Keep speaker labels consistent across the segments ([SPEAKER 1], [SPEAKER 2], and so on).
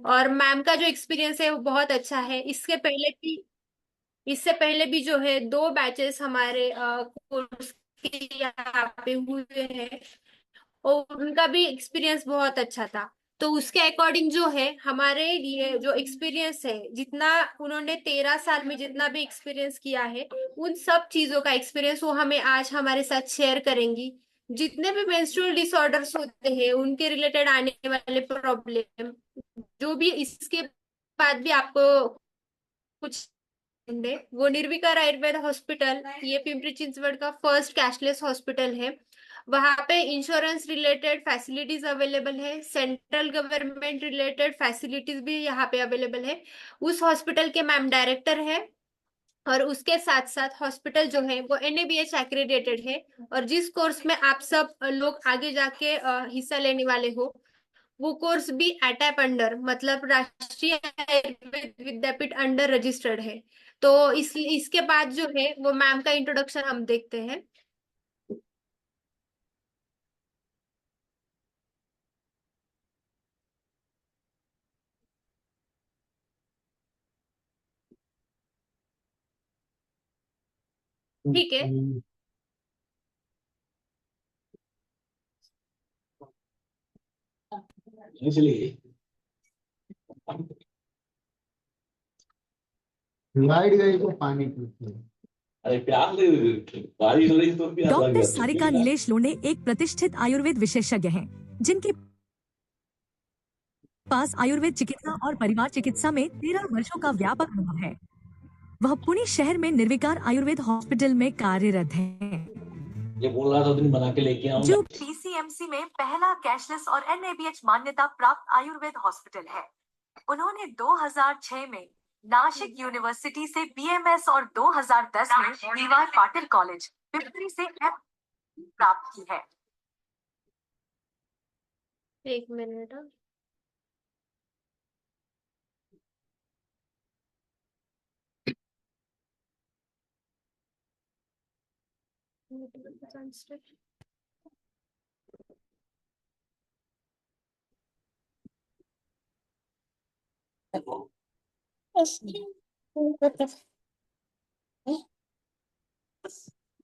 [SPEAKER 1] और मैम का जो एक्सपीरियंस है वो बहुत अच्छा है। इससे पहले भी जो है 2 बैचेस हमारे कोर्स के यहाँ पे हुए हैं, और उनका भी एक्सपीरियंस बहुत अच्छा था। तो उसके अकॉर्डिंग जो है हमारे लिए जो एक्सपीरियंस है, जितना उन्होंने 13 साल में जितना भी एक्सपीरियंस किया है, उन सब चीजों का एक्सपीरियंस वो हमें आज हमारे साथ शेयर करेंगी। जितने भी मेंस्ट्रुअल डिसऑर्डर्स होते हैं उनके रिलेटेड आने वाले प्रॉब्लम, जो भी इसके बाद भी आपको कुछ है, वो निर्विकार आयुर्वेद हॉस्पिटल, ये पिंपरी चिंचवड का फर्स्ट कैशलेस हॉस्पिटल है। वहां पे इंश्योरेंस रिलेटेड फैसिलिटीज अवेलेबल है, सेंट्रल गवर्नमेंट रिलेटेड फैसिलिटीज भी यहाँ पे अवेलेबल है। उस हॉस्पिटल के मैम डायरेक्टर है, और उसके साथ साथ हॉस्पिटल जो है वो NABH एक्रेडिटेड है। और जिस कोर्स में आप सब लोग आगे जाके हिस्सा लेने वाले हो, वो कोर्स भी एटैप अंडर, मतलब राष्ट्रीय आयुर्वेद विद्यापीठ अंडर रजिस्टर्ड है। तो इसके बाद जो है वो मैम का इंट्रोडक्शन हम देखते हैं। ठीक है।
[SPEAKER 2] इसलिए लाइट गई तो पानी पीते हैं। अरे प्यास लग रही थी, बारिश हो रही तो प्यास लग
[SPEAKER 3] डॉक्टर
[SPEAKER 2] जाती
[SPEAKER 3] सारिका
[SPEAKER 2] है।
[SPEAKER 3] नीलेश लोंढे एक प्रतिष्ठित आयुर्वेद विशेषज्ञ हैं, जिनके पास आयुर्वेद चिकित्सा और परिवार चिकित्सा में 13 वर्षों का व्यापक अनुभव है। वह पुणे शहर में निर्विकार आयुर्वेद हॉस्पिटल में कार्यरत हैं,
[SPEAKER 2] ये बोल रहा था दिन बना के लेके आऊंगा।
[SPEAKER 3] जो PCMC में पहला कैशलेस और NABH मान्यता प्राप्त आयुर्वेद हॉस्पिटल है। उन्होंने 2006 में नासिक यूनिवर्सिटी से BMS और 2010 में DY पाटिल कॉलेज पिंपरी से M प्राप्त की है।
[SPEAKER 1] एक मिनट।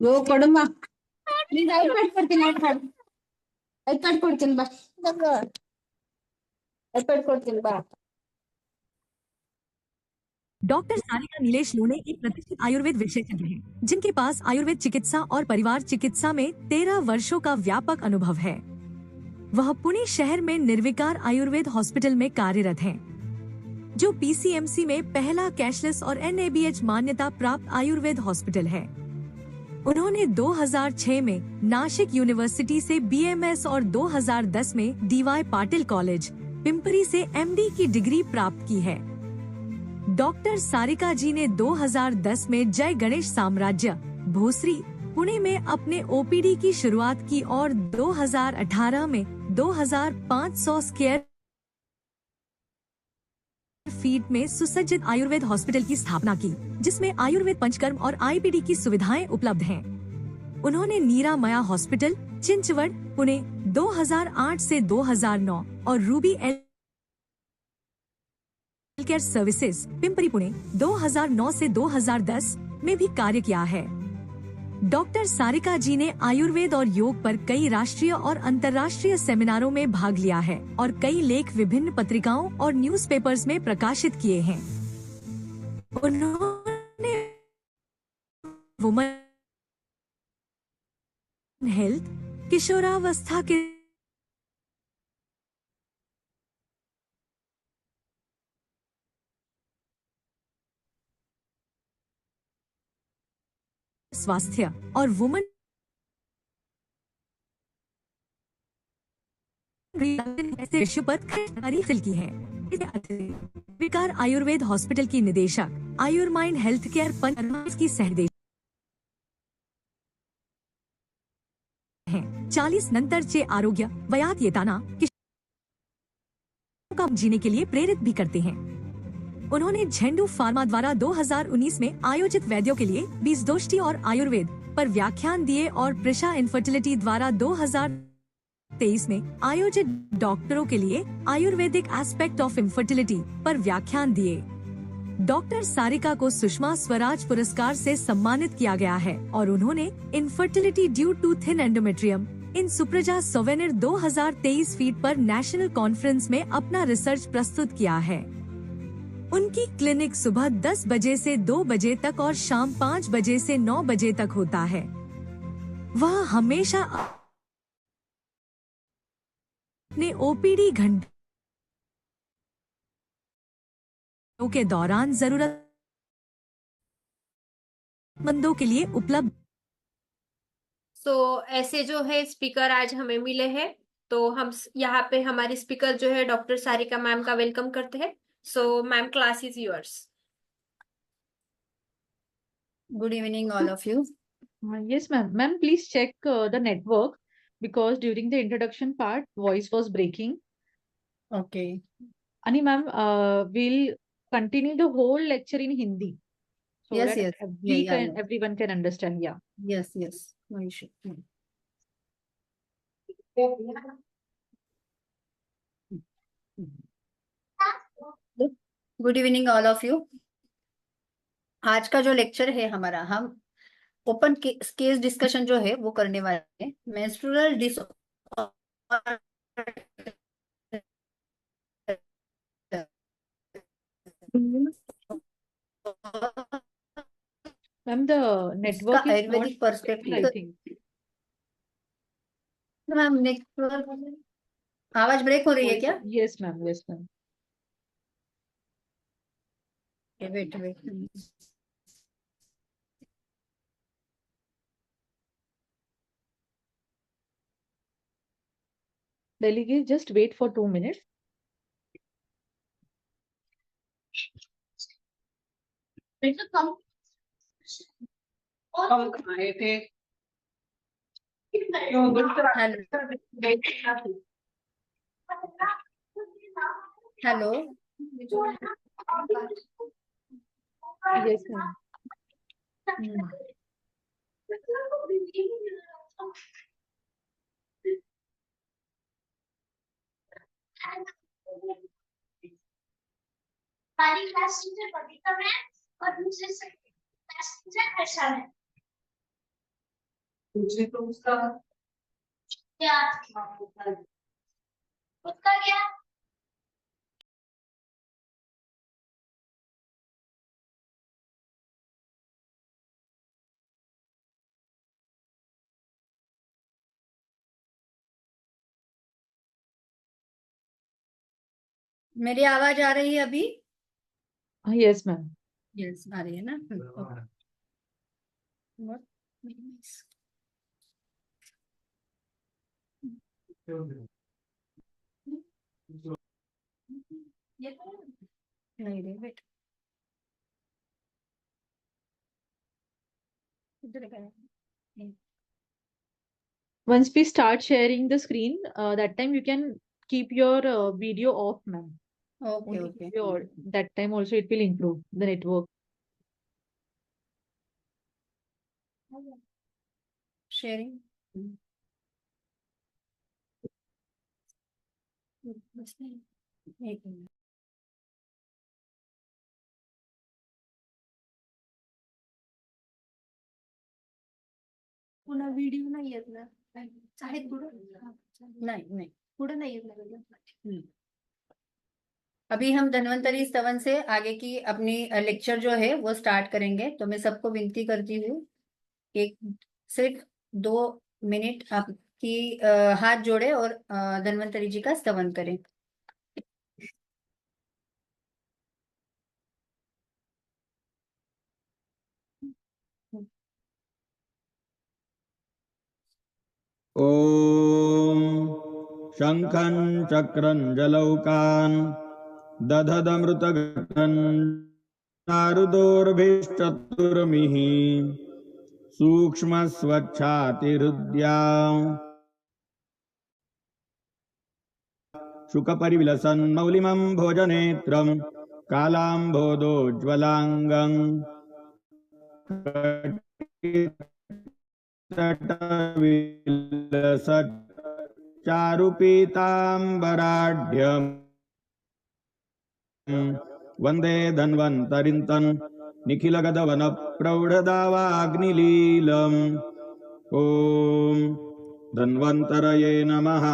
[SPEAKER 4] ಓ ಕೊಡಮ್ಮ ನೀನ್ ಐಪ್ಯಾಡ್ ಕೊಡ್ತೀನಿ ಐಪ್ಯಾಡ್ ಕೊಡ್ತೀನಿ ಬಾ ಐಪ್ಯಾಡ್ ಕೊಡ್ತೀನಿ ಬಾ
[SPEAKER 3] डॉक्टर सारिका नीलेश लोणे एक प्रतिष्ठित आयुर्वेद विशेषज्ञ हैं, जिनके पास आयुर्वेद चिकित्सा और परिवार चिकित्सा में 13 वर्षों का व्यापक अनुभव है। वह पुणे शहर में निर्विकार आयुर्वेद हॉस्पिटल में कार्यरत हैं, जो PCMC में पहला कैशलेस और NABH मान्यता प्राप्त आयुर्वेद हॉस्पिटल है। उन्होंने 2006 में नासिक यूनिवर्सिटी से BMS और 2010 में DY पाटिल कॉलेज पिंपरी से MD की डिग्री प्राप्त की है। डॉक्टर सारिका जी ने 2010 में जय गणेश साम्राज्य भोसरी पुणे में अपने OPD की शुरुआत की और 2018 में 2500 स्क्वायर फीट में सुसज्जित आयुर्वेद हॉस्पिटल की स्थापना की, जिसमें आयुर्वेद पंचकर्म और IPD की सुविधाएं उपलब्ध हैं। उन्होंने नीरा मया हॉस्पिटल चिंचवड पुणे 2008 से 2009 और Ruby care services Pimpri Pune 2009 से 2010 में भी कार्य किया है। डॉक्टर सारिका जी ने आयुर्वेद और योग पर कई राष्ट्रीय और अंतर्राष्ट्रीय सेमिनारों में भाग लिया है और कई लेख विभिन्न पत्रिकाओं और न्यूज़पेपर्स में प्रकाशित किए हैं। उन्होंने वुमन हेल्थ, किशोरावस्था के स्वास्थ्य और वुमन ऐसे विषयों पर जानकारी हासिल की है। इसके अतिरिक्त विकार आयुर्वेद हॉस्पिटल की निदेशक आयुर्माइंड हेल्थ केयर पंचकर्म की सहदेश हैं। 40 नंतरचे आरोग्य वयात येताना का जीने के लिए प्रेरित भी करते हैं। उन्होंने झेंडू फार्मा द्वारा 2019 में आयोजित वैद्यों के लिए बीजदोष्टी और आयुर्वेद पर व्याख्यान दिए और प्रिशा इनफर्टिलिटी द्वारा 2000 2023 में आयोजित डॉक्टरों के लिए आयुर्वेदिक एस्पेक्ट ऑफ इनफर्टिलिटी पर व्याख्यान दिए। डॉक्टर सारिका को सुषमा स्वराज पुरस्कार से सम्मानित किया गया है और उन्होंने infertility due to thin endometrium in Supraja souvenir 2023 फीट पर नेशनल कॉन्फ्रेंस में अपना रिसर्च प्रस्तुत किया है। उनकी क्लिनिक सुबह 10 बजे से 2 बजे तक और शाम 5 बजे से 9 बजे तक होता है। वह हमेशा अपने ओपीडी घंटों के दौरान जरूरतमंदों के लिए उपलब्ध।
[SPEAKER 1] ऐसे जो है स्पीकर आज हमें मिले हैं, तो हम यहाँ पे हमारी स्पीकर जो है डॉक्टर सारिका मैम का वेलकम करते हैं। Ma'am, class is yours.
[SPEAKER 4] Good evening, all of you.
[SPEAKER 5] Yes, ma'am. Ma'am, please check the network because during the introduction part, voice was breaking.
[SPEAKER 4] Okay.
[SPEAKER 5] Ani ma'am, we'll continue the whole lecture in Hindi so
[SPEAKER 4] Yes,
[SPEAKER 5] that
[SPEAKER 4] yes.
[SPEAKER 5] everyone can understand. Yeah.
[SPEAKER 4] Yes, yes. No issue. Good evening, all of you. आज का जो lecture है हमारा, हम open case discussion जो है वो करने वाले हैं। Menstrual disorder
[SPEAKER 5] Ma'am, the network is not
[SPEAKER 4] आयुर्वेदिक
[SPEAKER 5] stable, I
[SPEAKER 4] perspective.
[SPEAKER 5] think.
[SPEAKER 4] Ma'am, next आवाज ब्रेक हो रही है क्या?
[SPEAKER 5] Yes, ma'am. Yes, ma'am.
[SPEAKER 4] Wait wait.
[SPEAKER 5] Delegate, just wait for 2 minutes.
[SPEAKER 4] Hello.
[SPEAKER 5] Yes, ma'am.
[SPEAKER 6] हमारी क्लास टीचर बबीता मैम और दूसरे class teacher Harsha ma'am.
[SPEAKER 5] दूसरी तो उसका
[SPEAKER 6] क्या उसका क्या?
[SPEAKER 4] मेरी आवाज आ रही है अभी?
[SPEAKER 5] Yes, ma'am.
[SPEAKER 4] यस, आ रही है ना? नहीं रे wait.
[SPEAKER 5] Once we start sharing the screen, that time you can keep your video off, ma'am.
[SPEAKER 4] Okay
[SPEAKER 5] Only
[SPEAKER 4] okay.
[SPEAKER 5] video, or that time also it will improve the network.
[SPEAKER 4] Sharing. एक minute.
[SPEAKER 1] पुन्हा video नाही येत ना? आहेत पुढं?
[SPEAKER 4] नहीं नहीं।
[SPEAKER 1] पुढं नाही येत ना?
[SPEAKER 4] अभी हम धन्वंतरी स्तवन से आगे की अपनी लेक्चर जो है वो स्टार्ट करेंगे। तो मैं सबको विनती करती हूँ, एक सिर्फ 2 मिनट आपकी हाथ जोड़े और धन्वंतरी जी का स्तवन करें।
[SPEAKER 2] ॐ शङ्खं चक्रं जलौकान् दधदमृतघटन् नारदोर्भिश्चतुर्मिः सूक्ष्मस्वच्छातिहृद्या शुकपरिविलसन् मौलिमं भोजनेत्रं कालाम्भोदोज्ज्वलाङ्गं तटविलसत्
[SPEAKER 7] चारुपीताम्बराढ्यम् वन्दे धन्वन्तरिं तन् निखिलगदवनप्रौढदावाग्निलीलम् ॐ धन्वन्तरये नमः।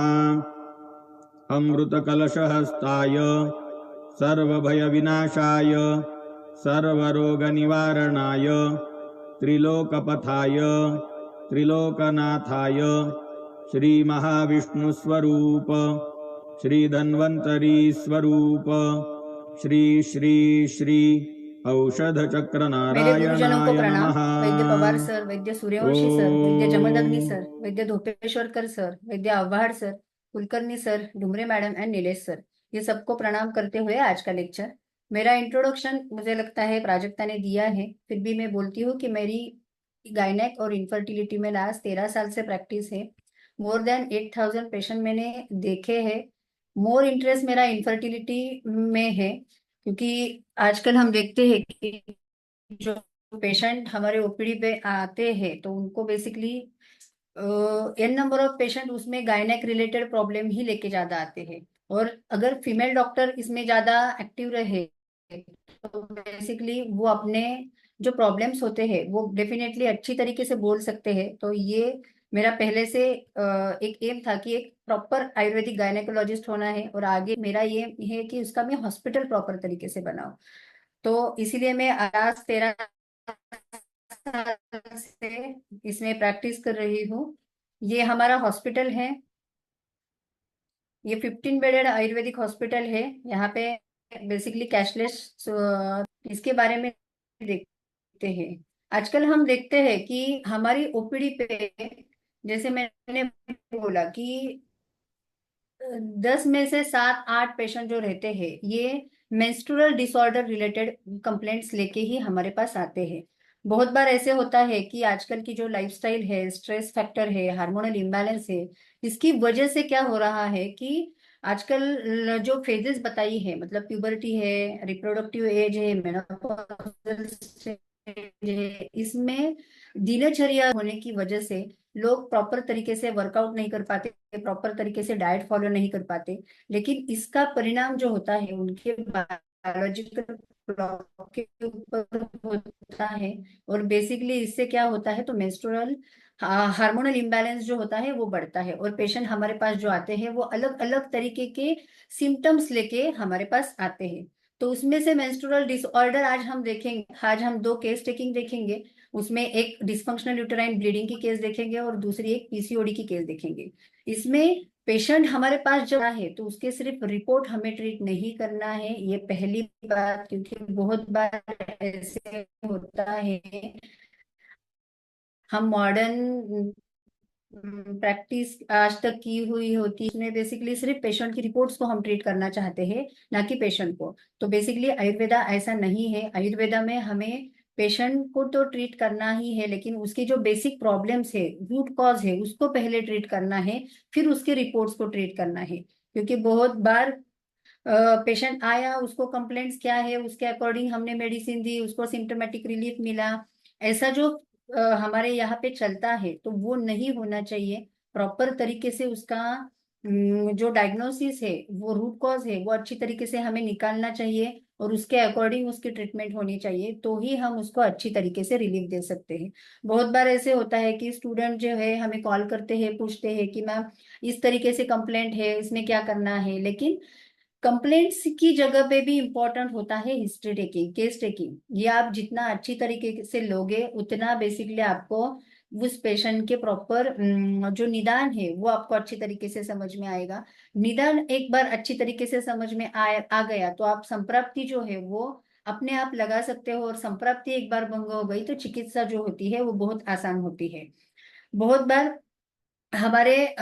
[SPEAKER 7] अमृतकलशहस्ताय सर्वभयविनाशाय सर्वरोगनिवारणाय त्रिलोकपथाय त्रिलोकनाथाय श्रीमहाविष्णुस्वरूप श्रीधन्वन्तरी स्वरूप श्री श्री श्री औषधचक्र
[SPEAKER 4] मेरे गुरुजनों को
[SPEAKER 7] नारायणाय
[SPEAKER 4] प्रणाम।
[SPEAKER 7] नमः।
[SPEAKER 4] वैद्य Pawar sir, Vaidya Suryavanshi sir, Vaidya Jamadagni
[SPEAKER 7] Om
[SPEAKER 4] sir, Vaidya Dhopeshwarkar sir, Vaidya Awhad sir, Kulkarni sir, Dumre madam and Nilesh sir, ये सबको प्रणाम करते हुए आज का लेक्चर। मेरा इंट्रोडक्शन मुझे लगता है प्राजक्ता ने दिया है, फिर भी मैं बोलती हूँ कि मेरी गायनेक और इनफर्टिलिटी में लास्ट 13 साल से प्रैक्टिस है। मोर देन 8000 पेशेंट मैंने देखे हैं। मोर इंटरेस्ट मेरा इनफर्टिलिटी में है, क्योंकि आजकल हम देखते हैं कि जो पेशेंट हमारे ओपीडी पे आते हैं तो उनको basically N number of patient उसमें गायनेक रिलेटेड प्रॉब्लम ही लेके ज्यादा आते हैं। और अगर फीमेल डॉक्टर इसमें ज्यादा एक्टिव रहे तो बेसिकली वो अपने जो प्रॉब्लम्स होते हैं वो डेफिनेटली अच्छी तरीके से बोल सकते हैं। तो ये मेरा पहले से एक एम था कि एक प्रॉपर आयुर्वेदिक गायनेकोलॉजिस्ट होना है, और आगे मेरा ये है कि उसका मैं हॉस्पिटल प्रॉपर तरीके से बनाऊं। तो इसीलिए मैं आज 13 साल से इसमें प्रैक्टिस कर रही हूँ। ये हमारा हॉस्पिटल है, ये 15 बेडेड आयुर्वेदिक हॉस्पिटल है। यहाँ पे बेसिकली कैशलेस इसके बारे में देखते हैं। आजकल हम देखते हैं कि हमारी ओपीडी पे, जैसे मैंने बोला कि 10 में से 7-8 पेशेंट जो रहते हैं ये मेंस्ट्रुअल डिसऑर्डर रिलेटेड कंप्लेंट्स लेके ही हमारे पास आते हैं। बहुत बार ऐसे होता है कि आजकल की जो लाइफस्टाइल है, स्ट्रेस फैक्टर है, हार्मोनल इम्बैलेंस है, इसकी वजह से क्या हो रहा है कि आजकल जो फेजेस बताई है, मतलब प्यूबर्टी है, रिप्रोडक्टिव एज है, मेनोपॉजल स्टेज है, इसमें दिनचर्या होने की वजह से लोग प्रॉपर तरीके से वर्कआउट नहीं कर पाते, प्रॉपर तरीके से डाइट फॉलो नहीं कर पाते। लेकिन इसका परिणाम जो होता है उनके बायोलॉजिकल क्लॉक के ऊपर होता है। और बेसिकली इससे क्या होता है, तो मेंस्ट्रुअल हार्मोनल इम्बैलेंस जो होता है वो बढ़ता है। और पेशेंट हमारे पास जो आते हैं वो अलग अलग तरीके के सिम्टम्स लेके हमारे पास आते हैं। तो उसमें से मेंस्ट्रुअल डिसऑर्डर आज हम देखेंगे, आज हम 2 केस टेकिंग देखेंगे। उसमें एक डिस्फंक्शनल यूटेराइन ब्लीडिंग की केस देखेंगे और दूसरी एक पीसीओडी की केस देखेंगे। इसमें पेशेंट हमारे पास जब है तो उसके सिर्फ रिपोर्ट हमें ट्रीट नहीं करना है, ये पहली बात। क्योंकि बहुत बार ऐसे होता है, हम मॉडर्न प्रैक्टिस आज तक की हुई होती है, इसमें बेसिकली सिर्फ पेशेंट की रिपोर्ट्स को हम ट्रीट करना चाहते हैं, ना कि पेशेंट को। तो बेसिकली आयुर्वेदा ऐसा नहीं है। आयुर्वेदा में हमें पेशेंट को तो ट्रीट करना ही है, लेकिन उसकी जो बेसिक प्रॉब्लम्स है, रूट कॉज है, उसको पहले ट्रीट करना है, फिर उसके रिपोर्ट्स को ट्रीट करना है। क्योंकि बहुत बार पेशेंट आया, उसको कंप्लेंट्स क्या है उसके अकॉर्डिंग हमने मेडिसिन दी, उसको सिम्टोमेटिक रिलीफ मिला, ऐसा जो हमारे यहाँ पे चलता है तो वो नहीं होना चाहिए। प्रॉपर तरीके से उसका जो डायग्नोसिस है, वो रूट कॉज है, वो अच्छी तरीके से हमें निकालना चाहिए और उसके अकॉर्डिंग उसकी ट्रीटमेंट होनी चाहिए, तो ही हम उसको अच्छी तरीके से रिलीफ दे सकते हैं। बहुत बार ऐसे होता है कि स्टूडेंट जो है हमें कॉल करते हैं, पूछते हैं कि मैम इस तरीके से कंप्लेंट है, इसमें क्या करना है। लेकिन कंप्लेंट्स की जगह पे भी इम्पोर्टेंट होता है हिस्ट्री टेकिंग, केस टेकिंग। ये आप जितना अच्छी तरीके से लोगे उतना बेसिकली आपको उस पेशेंट के प्रॉपर जो निदान है वो आपको अच्छी तरीके से समझ में आएगा। निदान एक बार अच्छी तरीके से समझ में आ गया तो आप संप्राप्ति जो है वो अपने आप लगा सकते हो, और संप्राप्ति एक बार भंग हो गई तो चिकित्सा जो होती है वो बहुत आसान होती है। बहुत बार हमारे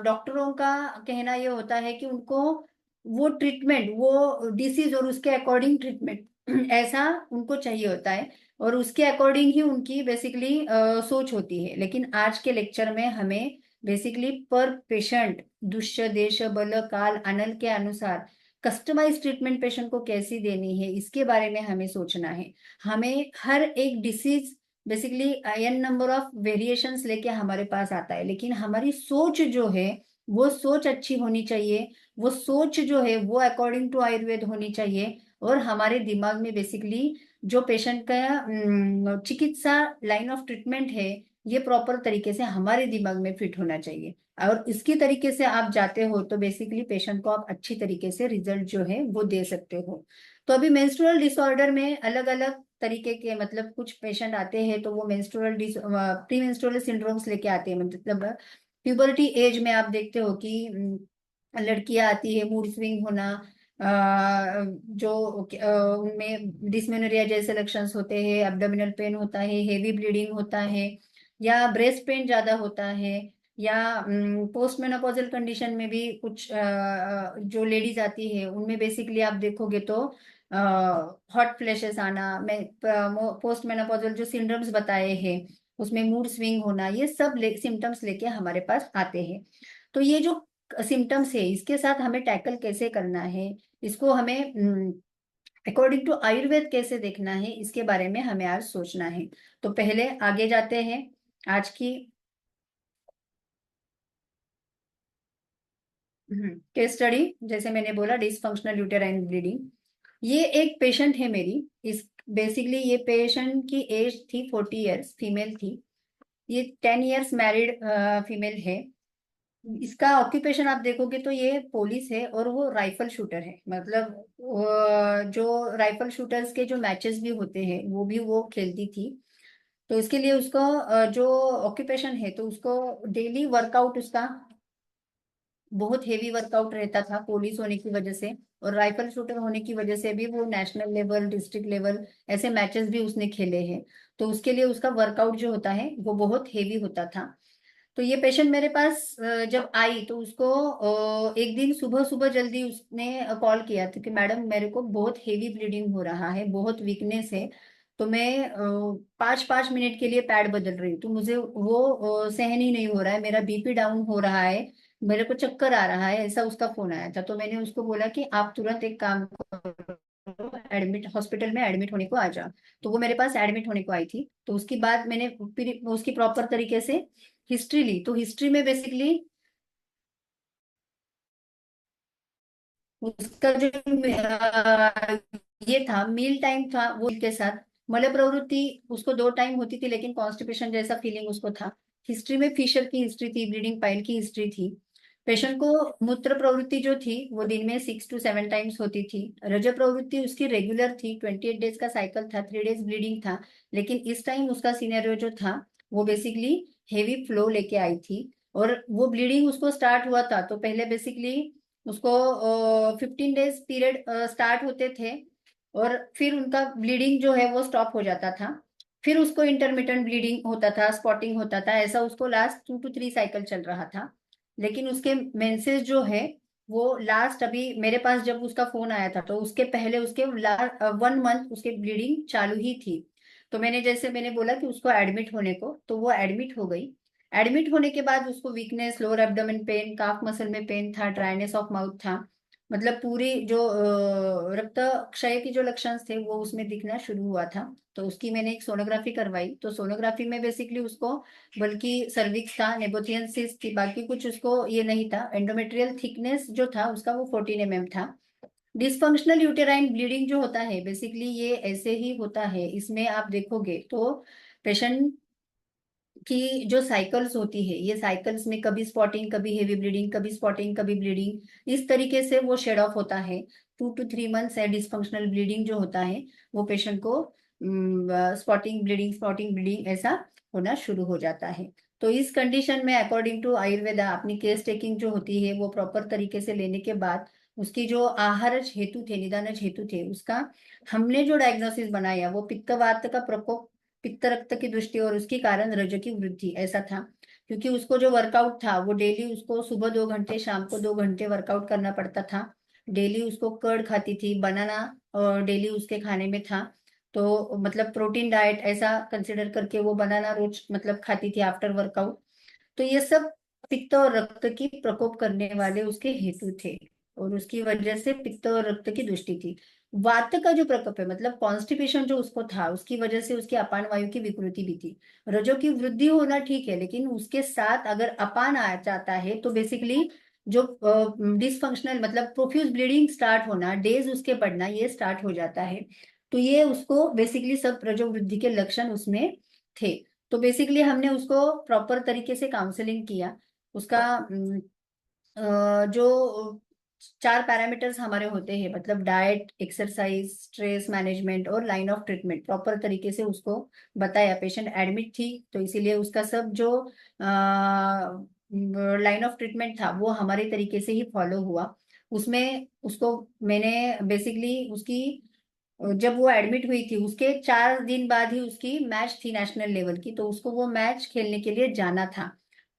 [SPEAKER 4] डॉक्टरों का कहना ये होता है कि उनको वो ट्रीटमेंट, वो डिसीज और उसके अकॉर्डिंग ट्रीटमेंट ऐसा उनको चाहिए होता है, और उसके अकॉर्डिंग ही उनकी बेसिकली सोच होती है। लेकिन आज के लेक्चर में हमें बेसिकली पर पेशेंट दुष्य देश बल काल अनल के अनुसार कस्टमाइज ट्रीटमेंट पेशेंट को कैसी देनी है, इसके बारे में हमें सोचना है। हमें हर एक disease basically N number of variations लेके हमारे पास आता है, लेकिन हमारी सोच जो है वो सोच अच्छी होनी चाहिए, वो सोच जो है वो अकॉर्डिंग टू आयुर्वेद होनी चाहिए। और हमारे दिमाग में बेसिकली जो पेशेंट का चिकित्सा लाइन ऑफ ट्रीटमेंट है, ये प्रॉपर तरीके से हमारे दिमाग में फिट होना चाहिए। और इसकी तरीके से आप जाते हो तो बेसिकली पेशेंट को आप अच्छी तरीके से रिजल्ट जो है वो दे सकते हो। तो अभी मेंस्ट्रुअल डिसऑर्डर में अलग अलग तरीके के, मतलब कुछ पेशेंट आते हैं तो वो मेंस्ट्रुअल प्री मेंस्ट्रुअल सिंड्रोम्स लेके आते हैं। मतलब प्यूबर्टी एज में आप देखते हो कि लड़कियां आती है, मूड स्विंग होना, जो उनमें डिस्मेनोरिया जैसे लक्षण होते हैं, एब्डोमिनल पेन होता है, हेवी ब्लीडिंग होता है, या ब्रेस्ट पेन ज्यादा होता है, या पोस्ट मेनोपॉजल कंडीशन में भी कुछ जो लेडीज आती है उनमें बेसिकली आप देखोगे तो हॉट फ्लैशेस आना, मैं पोस्ट मेनोपॉजल जो सिंड्रोम्स बताए हैं उसमें मूड स्विंग होना, ये सब सिम्टम्स लेके हमारे पास आते हैं। तो ये जो सिम्टम्स है इसके साथ हमें टैकल कैसे करना है, इसको हमें अकॉर्डिंग टू आयुर्वेद कैसे देखना है, इसके बारे में हमें आज सोचना है। तो पहले आगे जाते हैं आज की केस स्टडी। जैसे मैंने बोला डिसफंक्शनल यूटेराइन ब्लीडिंग, ये एक पेशेंट है मेरी। इस बेसिकली ये पेशेंट की एज थी 40 इयर्स, फीमेल थी। ये 10 इयर्स मैरिड फीमेल है। इसका ऑक्यूपेशन आप देखोगे तो ये पुलिस है और वो राइफल शूटर है। मतलब जो राइफल शूटर्स के जो मैचेस भी होते हैं वो भी वो खेलती थी। तो इसके लिए उसको जो ऑक्यूपेशन है तो उसको डेली वर्कआउट, उसका बहुत हेवी वर्कआउट रहता था पुलिस होने की वजह से। और राइफल शूटर होने की वजह से भी वो नेशनल लेवल, डिस्ट्रिक्ट लेवल ऐसे मैचेस भी उसने खेले हैं। तो उसके लिए उसका वर्कआउट जो होता है वो बहुत हेवी होता था। तो ये पेशेंट मेरे पास जब आई तो उसको एक दिन सुबह सुबह जल्दी उसने कॉल किया था कि मैडम मेरे को बहुत हेवी ब्लीडिंग हो रहा है, बहुत वीकनेस है, तो मैं 5-5 मिनट के लिए पैड बदल रही हूँ तो मुझे वो सहन ही नहीं हो रहा है, मेरा बीपी डाउन हो रहा है, मेरे को चक्कर आ रहा है, ऐसा उसका फोन आया था। तो मैंने उसको बोला कि आप तुरंत एक काम करो, एडमिट हॉस्पिटल में एडमिट होने को आ जा। तो वो मेरे पास एडमिट होने को आई थी। तो उसके बाद मैंने फिर उसकी प्रॉपर तरीके से हिस्ट्री ली। तो हिस्ट्री में बेसिकली उसका जो ये था, मील टाइम था वो के साथ मल प्रवृत्ति उसको 2 टाइम होती थी, लेकिन कॉन्स्टिपेशन जैसा फीलिंग उसको था। हिस्ट्री में फिशर की हिस्ट्री थी, ब्लीडिंग पाइल की हिस्ट्री थी। पेशेंट को मूत्र प्रवृत्ति जो थी वो दिन में 6 to 7 टाइम्स होती थी। रज प्रवृत्ति उसकी रेगुलर थी, 28 डेज का साइकिल था, 3 डेज ब्लीडिंग था। लेकिन इस टाइम उसका सिनेरियो जो था वो बेसिकली हेवी फ्लो लेके आई थी। और वो ब्लीडिंग उसको स्टार्ट हुआ था तो पहले बेसिकली उसको 15 डेज पीरियड स्टार्ट होते थे और फिर उनका ब्लीडिंग जो है वो स्टॉप हो जाता था। फिर उसको इंटरमिटेंट ब्लीडिंग होता था, स्पॉटिंग होता था, ऐसा उसको लास्ट 2 to 3 साइकिल चल रहा था। लेकिन उसके मेंसेस जो है वो लास्ट, अभी मेरे पास जब उसका फोन आया था तो उसके पहले उसके 1 मंथ उसके ब्लीडिंग चालू ही थी। तो मैंने बोला कि उसको एडमिट होने को, तो वो एडमिट हो गई। एडमिट होने के बाद उसको weakness, lower abdomen pain, calf muscle में पेन था, ड्राइनेस ऑफ माउथ था। मतलब पूरी जो रक्त क्षय की जो लक्षण थे वो उसमें दिखना शुरू हुआ था। तो उसकी मैंने एक सोनोग्राफी करवाई। तो सोनोग्राफी में बेसिकली उसको बल्कि सर्विक्स था, नेबोथियन सिस्ट थी, बाकी कुछ उसको ये नहीं था। एंडोमेट्रियल थिकनेस जो था उसका वो 14 mm था। डिसफंक्शनल यूटेराइन ब्लीडिंग जो होता है बेसिकली ये ऐसे ही होता है। इसमें आप देखोगे तो पेशेंट की जो साइकिल्स होती है, ये साइकिल्स में कभी स्पॉटिंग, कभी हेवी ब्लीडिंग, कभी स्पॉटिंग, कभी ब्लीडिंग, इस तरीके से वो शेड ऑफ होता है। 2 to 3 मंथ्स है डिसफंक्शनल ब्लीडिंग जो होता है वो पेशेंट को स्पॉटिंग ब्लीडिंग ऐसा होना शुरू हो जाता है। तो इस कंडीशन में अकॉर्डिंग टू आयुर्वेदा अपनी केस टेकिंग जो होती है वो प्रॉपर तरीके से लेने के बाद उसकी जो आहारज हेतु थे, निदानज हेतु थे, उसका हमने जो डायग्नोसिस बनाया वो पित्तवात का प्रकोप, पित्त रक्त की दृष्टि और उसके कारण रज की वृद्धि ऐसा था। क्योंकि उसको जो वर्कआउट था वो डेली उसको सुबह 2 घंटे, शाम को 2 घंटे वर्कआउट करना पड़ता था। डेली उसको कर्ड खाती थी, बनाना और डेली उसके खाने में था। तो मतलब प्रोटीन डाइट ऐसा कंसिडर करके वो बनाना रोज मतलब खाती थी आफ्टर वर्कआउट। तो ये सब पित्त और रक्त की प्रकोप करने वाले उसके हेतु थे और उसकी वजह से पित्त और रक्त की दृष्टि थी। वात का जो प्रकोप है मतलब कॉन्स्टिपेशन जो उसको था उसकी वजह से उसकी अपान वायु की विकृति भी थी। रजो की वृद्धि होना ठीक है, लेकिन उसके साथ अगर अपान आ जाता है तो बेसिकली जो डिसफंक्शनल मतलब प्रोफ्यूज ब्लीडिंग स्टार्ट होना, डेज उसके बढ़ना, ये स्टार्ट हो जाता है। तो ये उसको बेसिकली सब रजो वृद्धि के लक्षण उसमें थे। तो बेसिकली हमने उसको प्रॉपर तरीके से काउंसलिंग किया। उसका जो 4 पैरामीटर्स हमारे होते हैं, मतलब डाइट, एक्सरसाइज, स्ट्रेस मैनेजमेंट और लाइन ऑफ ट्रीटमेंट, प्रॉपर तरीके से उसको बताया। पेशेंट एडमिट थी तो इसीलिए उसका सब जो लाइन ऑफ ट्रीटमेंट था वो हमारे तरीके से ही फॉलो हुआ। उसमें उसको मैंने बेसिकली उसकी जब वो एडमिट हुई थी उसके 4 दिन बाद ही उसकी मैच थी नेशनल लेवल की, तो उसको वो मैच खेलने के लिए जाना था।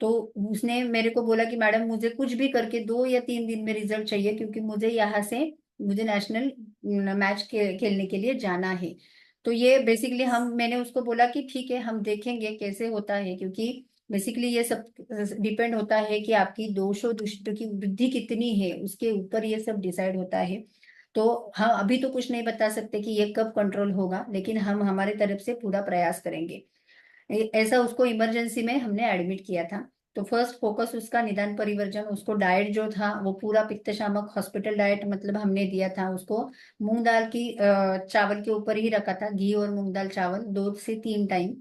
[SPEAKER 4] तो उसने मेरे को बोला कि मैडम मुझे कुछ भी करके 2 या 3 दिन में रिजल्ट चाहिए, क्योंकि मुझे यहाँ से मुझे नेशनल मैच खेलने के लिए जाना है। तो ये बेसिकली मैंने उसको बोला कि ठीक है हम देखेंगे कैसे होता है, क्योंकि बेसिकली ये सब डिपेंड होता है कि आपकी दोषों दुष्ट की वृद्धि कितनी है, उसके ऊपर ये सब डिसाइड होता है। तो हम अभी तो कुछ नहीं बता सकते कि ये कब कंट्रोल होगा, लेकिन हम हमारे तरफ से पूरा प्रयास करेंगे। ऐसा उसको इमरजेंसी में हमने एडमिट किया था। तो फर्स्ट फोकस उसका निदान परिवर्जन, उसको डाइट जो था वो पूरा पित्त शामक हॉस्पिटल डाइट मतलब हमने दिया था उसको। मूंग दाल की चावल के ऊपर ही रखा था, घी और मूंग दाल चावल 2 से 3 टाइम।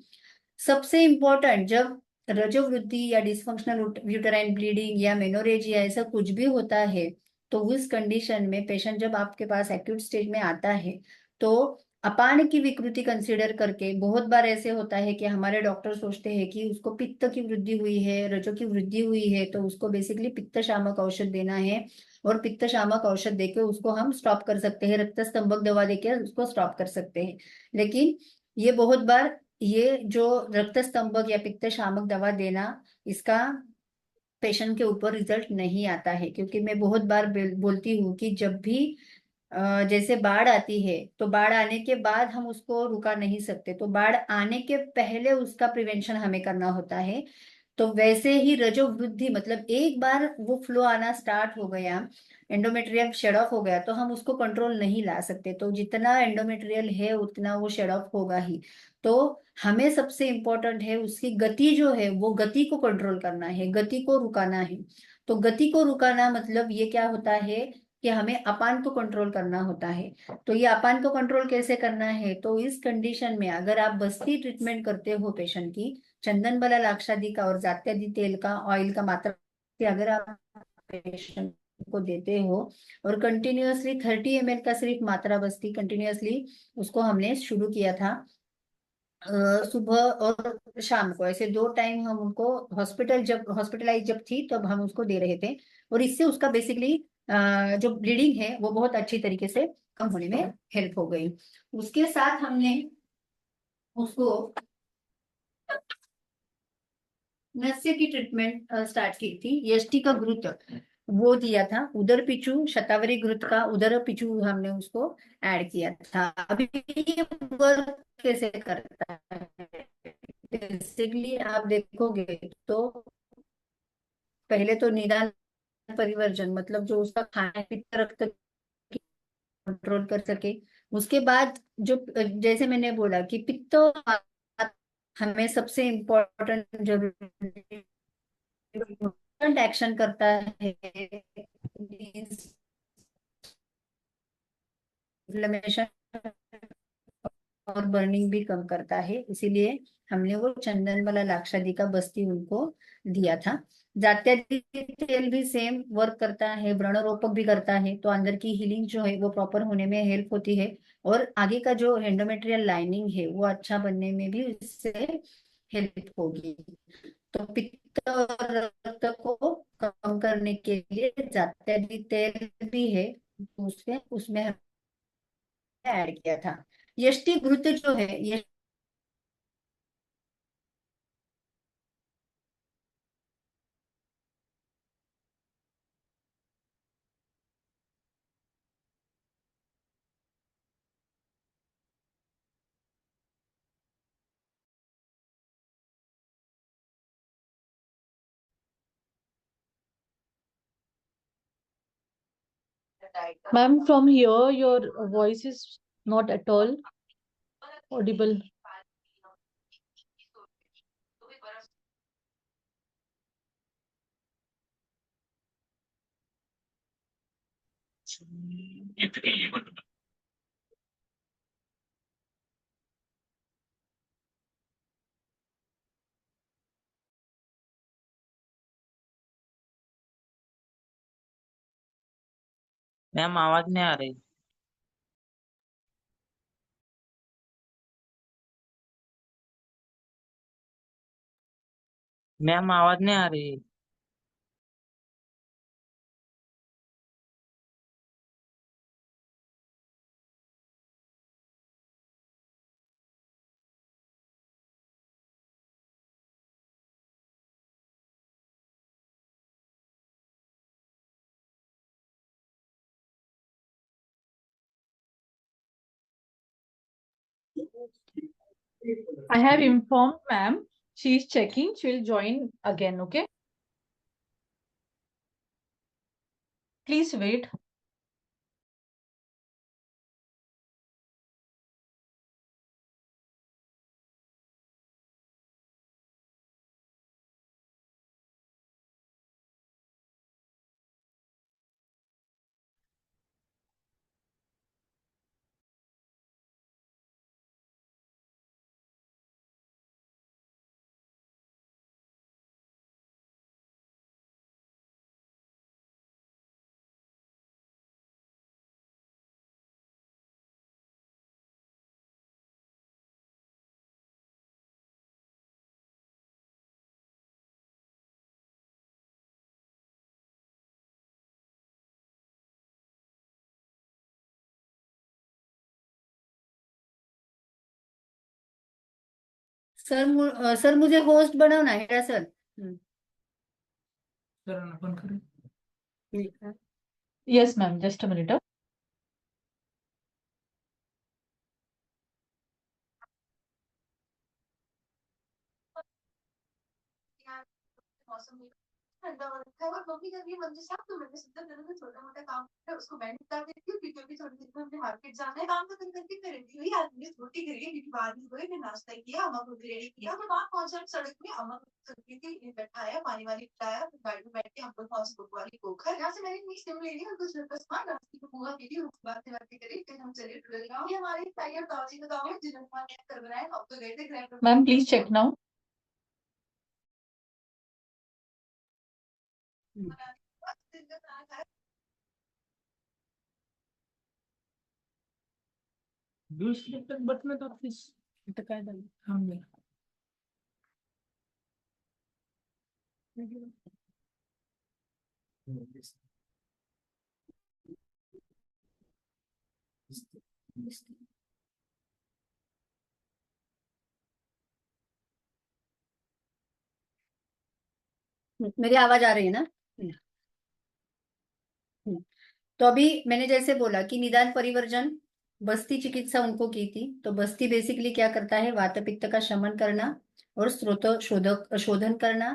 [SPEAKER 4] सबसे इम्पोर्टेंट, जब रजोवृद्धि या डिसफंक्शनल यूटेराइन ब्लीडिंग या मेनोरेजिया ऐसा कुछ भी होता है, तो उस कंडीशन में पेशेंट जब आपके पास एक्यूट स्टेज में आता है, तो अपान की विकृति कंसीडर करके, बहुत बार ऐसे होता है कि हमारे डॉक्टर सोचते हैं कि उसको पित्त की वृद्धि हुई है, रजो की वृद्धि हुई है, तो उसको बेसिकली पित्त शामक औषध देना है। और पित्त शामक औषध देके उसको हम स्टॉप कर सकते हैं, रक्त स्तंभक दवा देके उसको स्टॉप कर सकते हैं। लेकिन ये बहुत बार ये जो रक्त स्तंभक या पित्त शामक दवा देना, इसका पेशेंट के ऊपर रिजल्ट नहीं आता है। क्योंकि मैं बहुत बार बोलती हूँ कि जब भी जैसे बाढ़ आती है, तो बाढ़ आने के बाद हम उसको रुका नहीं सकते, तो बाढ़ आने के पहले उसका प्रिवेंशन हमें करना होता है। तो वैसे ही रजो वृद्धि मतलब एक बार वो फ्लो आना स्टार्ट हो गया, एंडोमेट्रियल शेड ऑफ हो गया, तो हम उसको कंट्रोल नहीं ला सकते। तो जितना एंडोमेट्रियल है उतना वो शेड ऑफ होगा ही। तो हमें सबसे इम्पोर्टेंट है उसकी गति जो है, वो गति को कंट्रोल करना है, गति को रुकाना है। तो गति को रुकाना मतलब ये क्या होता है कि हमें अपान को कंट्रोल करना होता है। तो ये अपान को कंट्रोल कैसे करना है, तो इस कंडीशन में अगर आप बस्ती ट्रीटमेंट करते हो पेशेंट की, चंदन बला लाक्षादि का और जात्यादि तेल का ऑयल का मात्रा कि अगर आप पेशेंट को देते हो, और कंटिन्यूअसली 30 ml का सिर्फ मात्रा बस्ती कंटिन्यूअसली उसको हमने शुरू किया था। सुबह और शाम को ऐसे 2 टाइम हम उनको हॉस्पिटलाइज जब थी तब हम उसको दे रहे थे। और इससे उसका बेसिकली जो ब्लीडिंग है वो बहुत अच्छी तरीके से कम होने में हेल्प हो गई। उसके साथ हमने उसको नस्य की ट्रीटमेंट स्टार्ट की थी। यष्टि का घृत वो दिया था, उदर पिचू शतावरी घृत का उदर पिचू हमने उसको ऐड किया था। अभी ये वर्क कैसे करता है, बेसिकली आप देखोगे तो पहले तो निदान परिवर्जन मतलब जो उसका खाना पित्त रक्त कंट्रोल कर सके। उसके बाद जो जैसे मैंने बोला कि पित्त और वात हमें सबसे इम्पोर्टेंट जरूरी एक्शन करता है, इन्फ्लेमेशन और बर्निंग भी कम करता है। इसीलिए हमने वो चंदन वाला लाक्षादि का बस्ती उनको दिया था। जात्यादि तेल भी सेम वर्क करता है, व्रण रोपक भी करता है, तो अंदर की हीलिंग जो है वो प्रॉपर होने में हेल्प होती है। और आगे का जो एंडोमेट्रियल लाइनिंग है वो अच्छा बनने में भी इससे हेल्प होगी। तो पित्त और रक्त को कम करने के लिए जात्यादि तेल भी है, तो उसमें उसमें ऐड किया था। यष्टि घृत जो है ये
[SPEAKER 5] Ma'am, from here, your voice is not at all audible.
[SPEAKER 8] Ma'am आवाज नहीं आ रही। मैम आवाज नहीं आ रही।
[SPEAKER 5] I have informed ma'am. She is checking. She will join again. Okay. Please wait.
[SPEAKER 4] Sir मुझे होस्ट बनाना है क्या सर? ठीक है।
[SPEAKER 5] Yes, ma'am. Just a minute.
[SPEAKER 6] मौसम में ठंडा हो रखा है और मम्मी जब ये मंदिर साहब तो मैंने सीधा दिन में छोटा मोटा काम है उसको मैंने बता देती हूँ क्योंकि अभी थोड़ी देर में हमने मार्केट जाना है काम खत्म करके करेंगी वही आदमी रोटी करी क्योंकि बाद में गए फिर नाश्ता किया अम्मा को भी रेडी किया तो वहां पहुंचा सड़क में अम्मा को सब्जी थी बैठाया पानी वाली पिलाया फिर गाड़ी में बैठ के हमको पहुंच बुकवाली पोखर यहाँ से मैंने इतनी सिम ले ली और कुछ बस मान रास्ते को पूरा की थी बातें करी फिर हम चले टूर गाँव ये हमारे टाइगर ताजी का गाँव है जिन्होंने कर बनाया अब तो गए थे grand
[SPEAKER 5] Ma'am, please check now.
[SPEAKER 8] Button तो काय झालं?
[SPEAKER 4] मेरी आवाज आ रही है ना? तो अभी मैंने जैसे बोला कि निदान परिवर्जन बस्ती चिकित्सा उनको की थी। तो बस्ती बेसिकली क्या करता है? वात पित्त का शमन करना और स्रोत शोधक शोधन करना,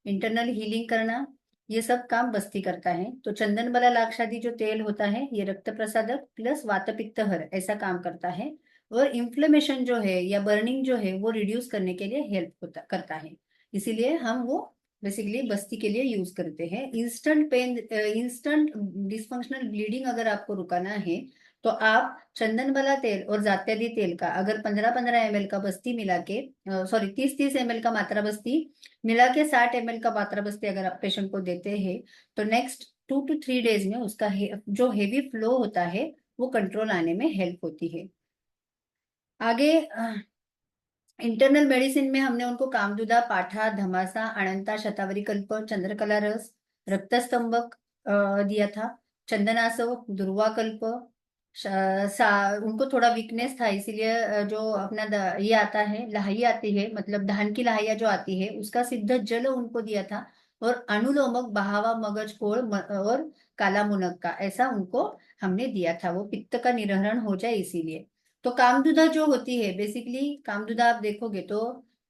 [SPEAKER 4] इंटरनल हीलिंग करना, ये सब काम बस्ती करता है। तो चंदन बला लाक्षादी जो तेल होता है ये रक्त प्रसादक प्लस वात पित्त हर ऐसा काम करता है और इन्फ्लेमेशन जो है या बर्निंग जो है वो रिड्यूस करने के लिए हेल्प करता है। इसीलिए हम वो बेसिकली बस्ती के लिए यूज करते हैं। Instant pain, instant dysfunctional bleeding अगर आपको रुकाना है तो आप चंदन वाला तेल और जात्यादी तेल का अगर 15-15 ml का बस्ती मिला के, सॉरी 30-30 ml का मात्रा बस्ती मिला के 60 ml का मात्रा बस्ती अगर आप पेशेंट को देते हैं तो नेक्स्ट 2 to 3 डेज में उसका जो हेवी फ्लो होता है वो कंट्रोल आने में हेल्प होती है। आगे इंटरनल मेडिसिन में हमने उनको कामदुदा, पाठा, धमासा, अनंता, शतावरी कल्प, चंद्रकला रस, रक्तस्तंभक दिया था, चंदनासव, दुर्वा कल्प। उनको थोड़ा वीकनेस था इसीलिए जो अपना ये आता है लाही आती है मतलब धान की लाहिया जो आती है उसका सिद्ध जल उनको दिया था और अनुलोमक बहावा मगज कोड़ और काला मुनक का ऐसा उनको हमने दिया था वो पित्त का निरहरण हो जाए इसीलिए। तो कामदुदा जो होती है बेसिकली कामदुदा आप देखोगे तो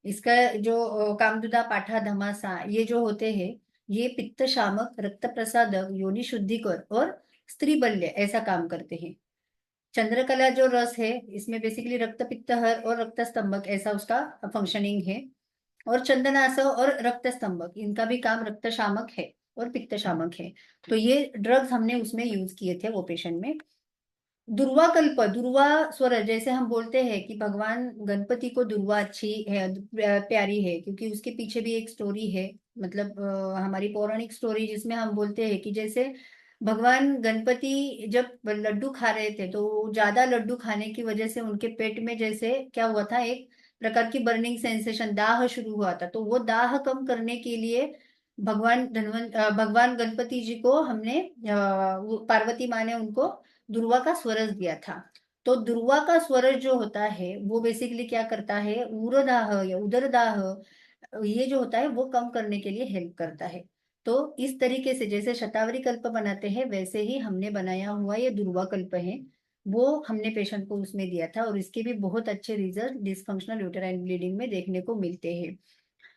[SPEAKER 4] इसका जो कामदुदा, पाठा, धमासा ये जो होते हैं ये पित्त शामक, रक्त प्रसादक, योनि शुद्धिकर और स्त्री बल्य ऐसा काम करते हैं। चंद्रकला जो रस है इसमें बेसिकली रक्त पित्तहर और रक्त स्तंभक ऐसा उसका फंक्शनिंग है और चंदनासव और रक्त स्तंभक इनका भी काम रक्त शामक है। और पित्त शामक है। तो ये ड्रग्स हमने उसमें यूज किए थे वो पेशेंट में। दुर्वा कल्प, दुर्वा स्वर, जैसे हम बोलते हैं कि भगवान गणपति को दुर्वा अच्छी है, प्यारी है, क्योंकि उसके पीछे भी एक स्टोरी है, मतलब हमारी पौराणिक स्टोरी, जिसमें हम बोलते हैं कि जैसे भगवान गणपति जब लड्डू खा रहे थे तो ज्यादा लड्डू खाने की वजह से उनके पेट में जैसे क्या हुआ था, एक प्रकार की बर्निंग सेंसेशन, दाह शुरू हुआ था। तो वो दाह कम करने के लिए भगवान गणपति जी को हमने पार्वती माँ ने उनको दुर्वा का स्वरज दिया था। तो दुर्वा का स्वरज जो होता है वो बेसिकली क्या करता है, उरदाह या उदरदाह, ये जो होता है वो कम करने के लिए हेल्प करता है। तो इस तरीके से जैसे शतावरी कल्प बनाते हैं वैसे ही हमने बनाया हुआ ये दुर्वा कल्प है, वो हमने पेशेंट को उसमें दिया था, और इसके भी बहुत अच्छे रिजल्ट डिस्फंक्शनल यूटेराइन ब्लीडिंग में देखने को मिलते हैं।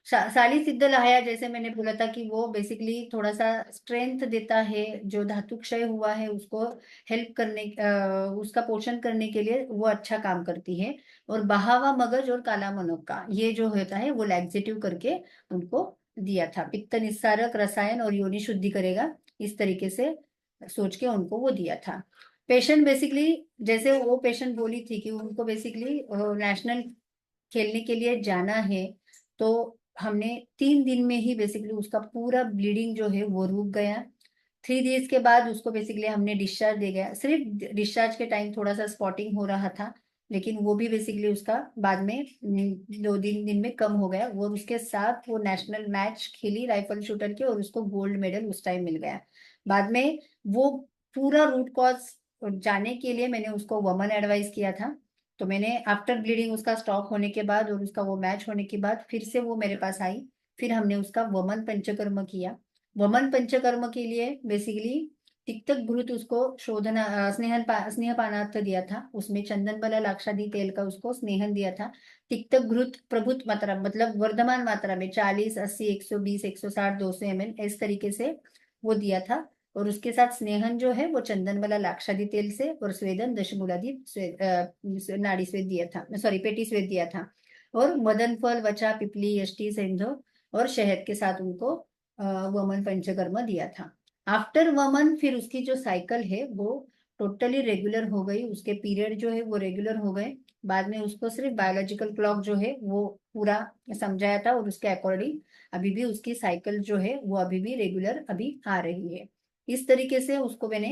[SPEAKER 4] साली सिद्ध लाया, जैसे मैंने बोला था कि वो बेसिकली थोड़ा सा स्ट्रेंथ देता है, जो धातु क्षय हुआ है उसको हेल्प करने, उसका पोषण करने के लिए वो अच्छा काम करती है। और बहावा मगज और काला मनोका, ये जो होता है वो लैक्सेटिव करके उनको दिया था। पित्त निस्सारक रसायन और योनि शुद्धि करेगा, इस तरीके से सोच के उनको वो दिया था। पेशेंट बेसिकली, जैसे वो पेशेंट बोली थी कि उनको बेसिकली नेशनल खेलने के लिए जाना है, तो हमने 3 दिन में ही बेसिकली उसका पूरा ब्लीडिंग जो है वो रुक गया। 3 डेज के बाद उसको बेसिकली हमने डिस्चार्ज दे गया। सिर्फ डिस्चार्ज के टाइम थोड़ा सा स्पॉटिंग हो रहा था, लेकिन वो भी बेसिकली उसका बाद में 2 दिन में कम हो गया। वो उसके साथ वो नेशनल मैच खेली राइफल शूटर के, और उसको गोल्ड मेडल उस टाइम मिल गया। बाद में वो पूरा रूट कॉज जाने के लिए मैंने उसको वमन एडवाइस किया था। तो मैंने आफ्टर ब्लीडिंग उसका स्टॉप होने के बाद और उसका वो मैच होने के बाद फिर से वो मेरे पास आई, फिर हमने उसका वमन पंचकर्म किया। वमन पंचकर्म के लिए बेसिकली तिक्तक भृत उसको शोधना स्नेह पानार्थ दिया था, उसमें चंदन बला लाक्षादी तेल का उसको स्नेहन दिया था। तिक्तक घृत प्रभुत मात्रा, मतलब वर्धमान मात्रा में 40, 80, 120, 160, 200 ml इस तरीके से वो दिया था। और उसके साथ स्नेहन जो है वो चंदन वाला लाक्षादी तेल से, और स्वेदन दशमूलादि नाड़ी स्वेद दिया था, सॉरी पेटी स्वेद दिया था। और मदन फल, वचा, पिपली, यष्टि, सेंधो और शहद के साथ उनको वमन पंचकर्म दिया था। आफ्टर वमन फिर उसकी जो साइकिल है वो टोटली रेगुलर हो गई, उसके पीरियड जो है वो रेगुलर हो गए। बाद में उसको सिर्फ बायोलॉजिकल क्लॉक जो है वो पूरा समझाया था, और उसके अकॉर्डिंग अभी भी उसकी साइकिल जो है वो अभी भी रेगुलर अभी आ रही है। इस तरीके से उसको मैंने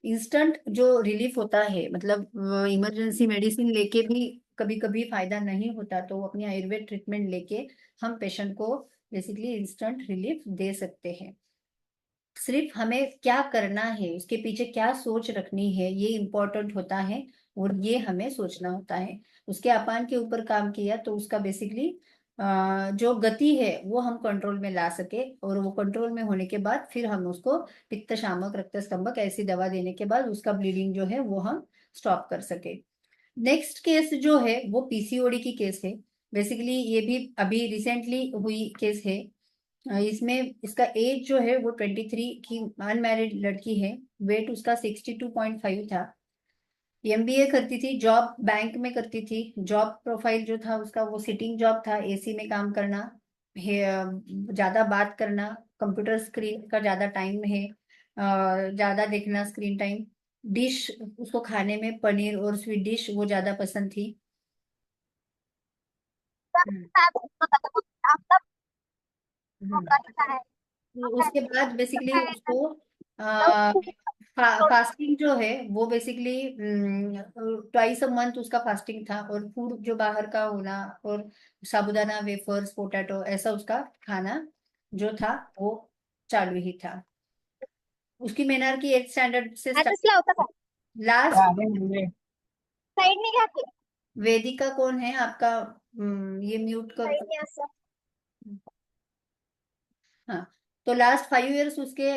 [SPEAKER 4] इंस्टेंट जो रिलीफ होता है, मतलब इमरजेंसी मेडिसिन लेके भी कभी कभी फायदा नहीं होता, तो अपनी आयुर्वेद ट्रीटमेंट लेके हम पेशेंट को बेसिकली इंस्टेंट रिलीफ दे सकते हैं। सिर्फ हमें क्या करना है, उसके पीछे क्या सोच रखनी है, ये इम्पोर्टेंट होता है, और ये हमें सोचना होता है। उसके अपान के ऊपर काम किया तो उसका बेसिकली जो गति है वो हम कंट्रोल में ला सके, और वो कंट्रोल में होने के बाद फिर हम उसको पित्त शामक, रक्त स्तंभक ऐसी दवा देने के बाद उसका ब्लीडिंग जो है वो हम स्टॉप कर सके। नेक्स्ट केस जो है वो पीसीओडी की केस है। बेसिकली ये भी अभी रिसेंटली हुई केस है। इसमें इसका एज जो है वो 23 की अनमैरिड लड़की है। वेट उसका 62.5 था। एमबीए करती थी, जॉब बैंक में करती थी। जॉब प्रोफाइल जो था उसका वो सिटिंग जॉब था, एसी में काम करना है, ज्यादा बात करना, कंप्यूटर स्क्रीन का ज्यादा टाइम है, ज्यादा देखना स्क्रीन टाइम। डिश उसको खाने में पनीर और स्वीट डिश वो ज्यादा पसंद थी। हम्म, तो उसके बाद बेसिकली उसको फास्टिंग जो है वो बेसिकली ट्वाइस अ मंथ उसका फास्टिंग था, और फूड जो बाहर का होना, और साबुदाना, वेफर्स, पोटैटो, ऐसा उसका खाना जो था वो चालू ही था। उसकी मेनार की 8th स्टैंडर्ड से लास्ट। वेदिका कौन है आपका? ये म्यूट कर। हाँ, तो लास्ट 5 years उसके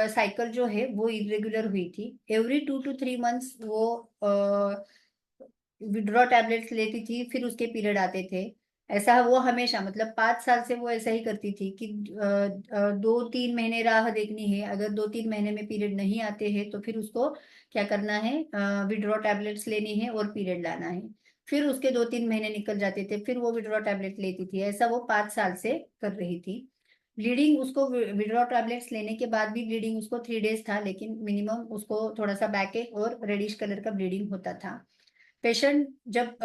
[SPEAKER 4] साइकिल जो है वो इरेगुलर हुई थी। एवरी 2 to 3 months वो विड्रॉ टैबलेट्स लेती थी, फिर उसके पीरियड आते थे। ऐसा वो हमेशा, मतलब 5 साल से वो ऐसा ही करती थी कि 2-3 महीने राह देखनी है, अगर 2-3 महीने में पीरियड नहीं आते हैं तो फिर उसको क्या करना है, विड्रॉ टैबलेट्स लेनी है और पीरियड लाना है। फिर उसके 2-3 महीने निकल जाते थे, फिर वो विड्रॉ टैबलेट लेती थी। ऐसा वो 5 साल से कर रही थी। ब्लीडिंग उसको विड्रॉ टैबलेट्स लेने के बाद भी ब्लीडिंग उसको 3 डेज था, लेकिन मिनिमम उसको थोड़ा सा बैक और रेडिश कलर का ब्लीडिंग होता था। पेशेंट जब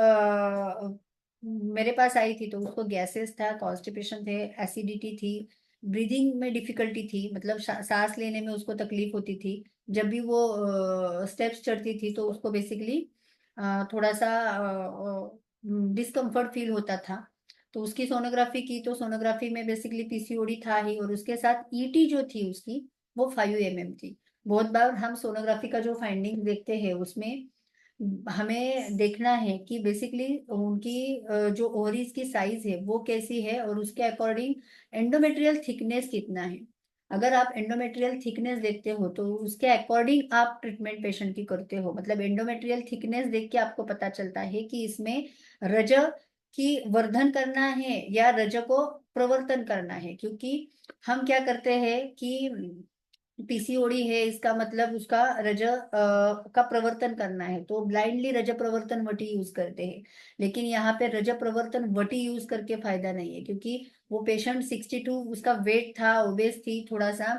[SPEAKER 4] मेरे पास आई थी तो उसको गैसेस था, कॉन्स्टिपेशन थे, एसिडिटी थी, ब्रीदिंग में डिफिकल्टी थी, मतलब सांस लेने में उसको तकलीफ होती थी। जब भी वो स्टेप्स चढ़ती थी तो उसको बेसिकली थोड़ा सा डिस्कम्फर्ट फील होता था। तो उसकी सोनोग्राफी की तो सोनोग्राफी में बेसिकली पीसीओडी था ही, और उसके साथ ईटी जो थी उसकी वो 5 mm थी। बहुत बार हम सोनोग्राफी का जो फाइंडिंग देखते हैं उसमें हमें देखना है कि बेसिकली उनकी जो ओवरीज की साइज है वो कैसी है, और उसके अकॉर्डिंग एंडोमेट्रियल थिकनेस कितना है। अगर आप एंडोमेट्रियल थिकनेस देखते हो तो उसके अकॉर्डिंग आप ट्रीटमेंट पेशेंट की करते हो। मतलब एंडोमेट्रियल थिकनेस देख के आपको पता चलता है कि इसमें रज की वर्धन करना है या रज को प्रवर्तन करना है। क्योंकि हम क्या करते हैं कि पीसीओडी है, इसका मतलब उसका रज का प्रवर्तन करना है, तो ब्लाइंडली रज प्रवर्तन वटी यूज करते हैं। लेकिन यहाँ पे रज प्रवर्तन वटी यूज करके फायदा नहीं है, क्योंकि वो पेशेंट 62 उसका वेट था, ओबेस थी, थोड़ा सा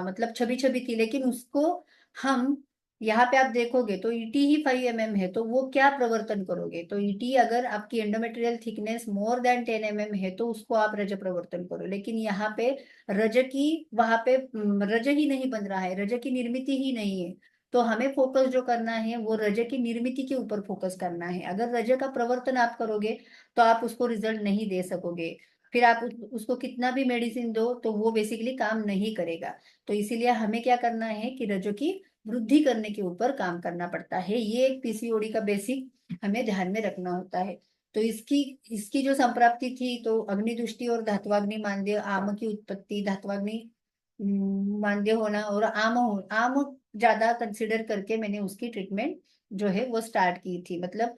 [SPEAKER 4] मतलब छवि छवि थी, लेकिन उसको हम यहाँ पे आप देखोगे तो ईटी ही 5 mm है, तो वो क्या प्रवर्तन करोगे। तो ईटी अगर आपकी endometrial thickness more than 10 mm है तो उसको आप रज प्रवर्तन करो। लेकिन यहाँ पे रज की वहां पे रज ही नहीं बन रहा है, रज की निर्मित ही नहीं है। तो हमें फोकस जो करना है वो रज की निर्मित के ऊपर फोकस करना है। अगर रज का प्रवर्तन आप करोगे तो आप उसको रिजल्ट नहीं दे सकोगे। फिर आप उसको कितना भी मेडिसिन दो तो वो बेसिकली काम नहीं करेगा। तो इसीलिए हमें क्या करना है कि रज की वृद्धि करने के ऊपर काम करना पड़ता है। ये एक पीसीओडी का बेसिक हमें ध्यान में रखना होता है। तो इसकी इसकी जो संप्राप्ति थी तो अग्नि दृष्टि और धात्वाग्नि मांद्य, आम की उत्पत्ति, धात्वाग्नि मांद्य होना और आम ज्यादा कंसिडर करके मैंने उसकी ट्रीटमेंट जो है वो स्टार्ट की थी। मतलब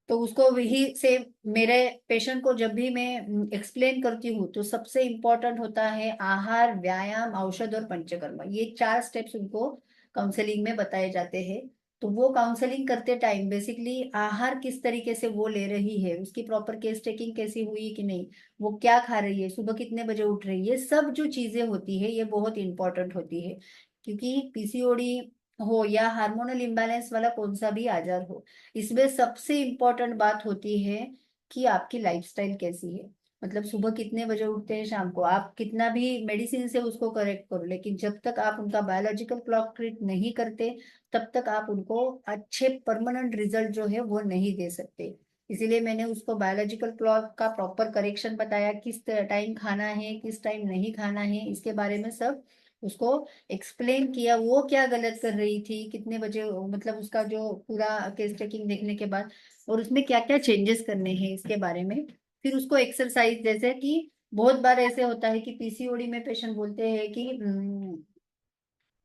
[SPEAKER 4] तो उसको वही से मेरे पेशेंट को जब भी मैं एक्सप्लेन करती हूँ तो सबसे इम्पोर्टेंट होता है आहार, व्यायाम, औषध और पंचकर्म। ये 4 स्टेप्स उनको काउंसलिंग में बताए जाते हैं। तो वो काउंसलिंग करते टाइम बेसिकली आहार किस तरीके से वो ले रही है, उसकी प्रॉपर केस टेकिंग कैसी हुई कि नहीं, वो क्या खा रही है, सुबह कितने बजे उठ रही है, ये सब जो चीजें होती है ये बहुत इंपॉर्टेंट होती है। क्योंकि पीसीओडी हो या हार्मोनल इम्बैलेंस वाला कौन सा भी आजार हो, इसमें सबसे इम्पोर्टेंट बात होती है कि आपकी लाइफस्टाइल कैसी है। मतलब सुबह कितने बजे उठते हैं, शाम को आप कितना भी मेडिसिन से उसको करेक्ट करो, लेकिन जब तक आप उनका बायोलॉजिकल क्लॉक ट्रीट नहीं करते तब तक आप उनको अच्छे परमानेंट रिजल्ट जो है वो नहीं दे सकते। इसीलिए मैंने उसको बायोलॉजिकल क्लॉक का प्रॉपर करेक्शन बताया, किस टाइम खाना है किस टाइम नहीं खाना है, इसके बारे में सब उसको एक्सप्लेन किया। वो क्या गलत कर रही थी, कितने बजे, मतलब उसका जो पूरा केस टेकिंग देखने के बाद और उसमें क्या क्या चेंजेस करने हैं इसके बारे में। फिर उसको एक्सरसाइज, जैसे कि बहुत बार ऐसे होता है कि पीसीओडी में पेशेंट बोलते हैं कि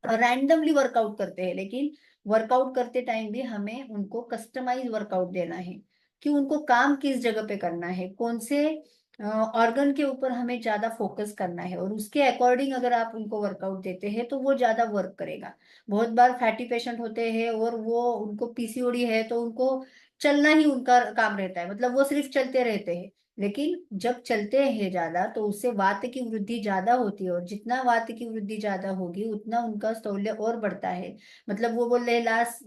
[SPEAKER 4] रैंडमली वर्कआउट करते हैं, लेकिन वर्कआउट करते टाइम भी हमें उनको कस्टमाइज वर्कआउट देना है कि उनको काम किस जगह पे करना है, कौन से ऑर्गन के ऊपर हमें ज्यादा फोकस करना है, और उसके अकॉर्डिंग अगर आप उनको वर्कआउट देते हैं तो वो ज्यादा वर्क करेगा। बहुत बार फैटी पेशेंट होते हैं और वो उनको पीसीओडी है तो उनको चलना ही उनका काम रहता है, मतलब वो सिर्फ चलते रहते हैं। लेकिन जब चलते हैं ज्यादा तो उससे वात की वृद्धि ज्यादा होती है, और जितना वात की वृद्धि ज्यादा होगी उतना उनका स्थौल्य और बढ़ता है। मतलब वो बोल रहे लास्ट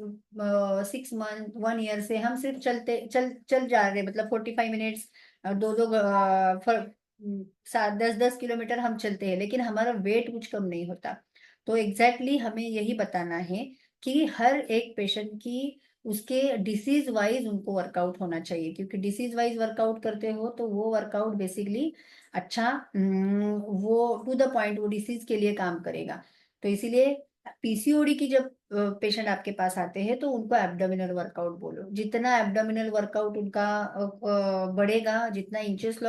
[SPEAKER 4] 6 मंथ 1 ईयर से हम सिर्फ चलते चल चल जा रहे हैं, मतलब 45 मिनट्स, दो दो 7 10 10 किलोमीटर हम चलते हैं, लेकिन हमारा वेट कुछ कम नहीं होता। तो एग्जैक्टली हमें यही बताना है कि हर एक पेशेंट की उसके डिसीज वाइज उनको वर्कआउट होना चाहिए। क्योंकि डिसीज वाइज वर्कआउट करते हो तो वो वर्कआउट बेसिकली अच्छा वो टू द पॉइंट वो डिसीज के लिए काम करेगा। तो इसीलिए पीसीओडी की जब पेशेंट आपके पास आते हैं तो उनको एब्डोमिनल वर्कआउट बोलो। जितना एब्डोमिनल वर्कआउट उनका बढ़ेगा, जितना इंचेस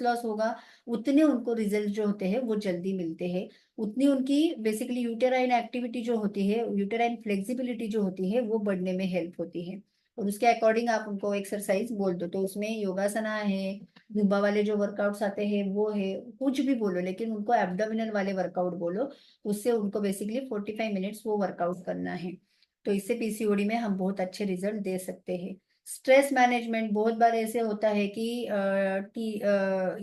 [SPEAKER 4] लॉस होगा, उतने उनको रिजल्ट जो होते हैं वो जल्दी मिलते हैं। उतनी उनकी बेसिकली यूटेराइन एक्टिविटी जो होती है, यूटेराइन फ्लेक्सिबिलिटी जो होती है वो बढ़ने में हेल्प होती है। और उसके अकॉर्डिंग आप उनको एक्सरसाइज बोल दो, तो उसमें योगासना है, जुम्बा वाले जो वर्कआउट्स आते हैं वो है, कुछ भी बोलो लेकिन उनको एब्डोमिनल वाले वर्कआउट बोलो। उससे उनको बेसिकली 45 मिनट्स वो वर्कआउट करना है। तो इससे पीसीओडी में हम बहुत अच्छे रिजल्ट दे सकते हैं। स्ट्रेस मैनेजमेंट, बहुत बार ऐसे होता है कि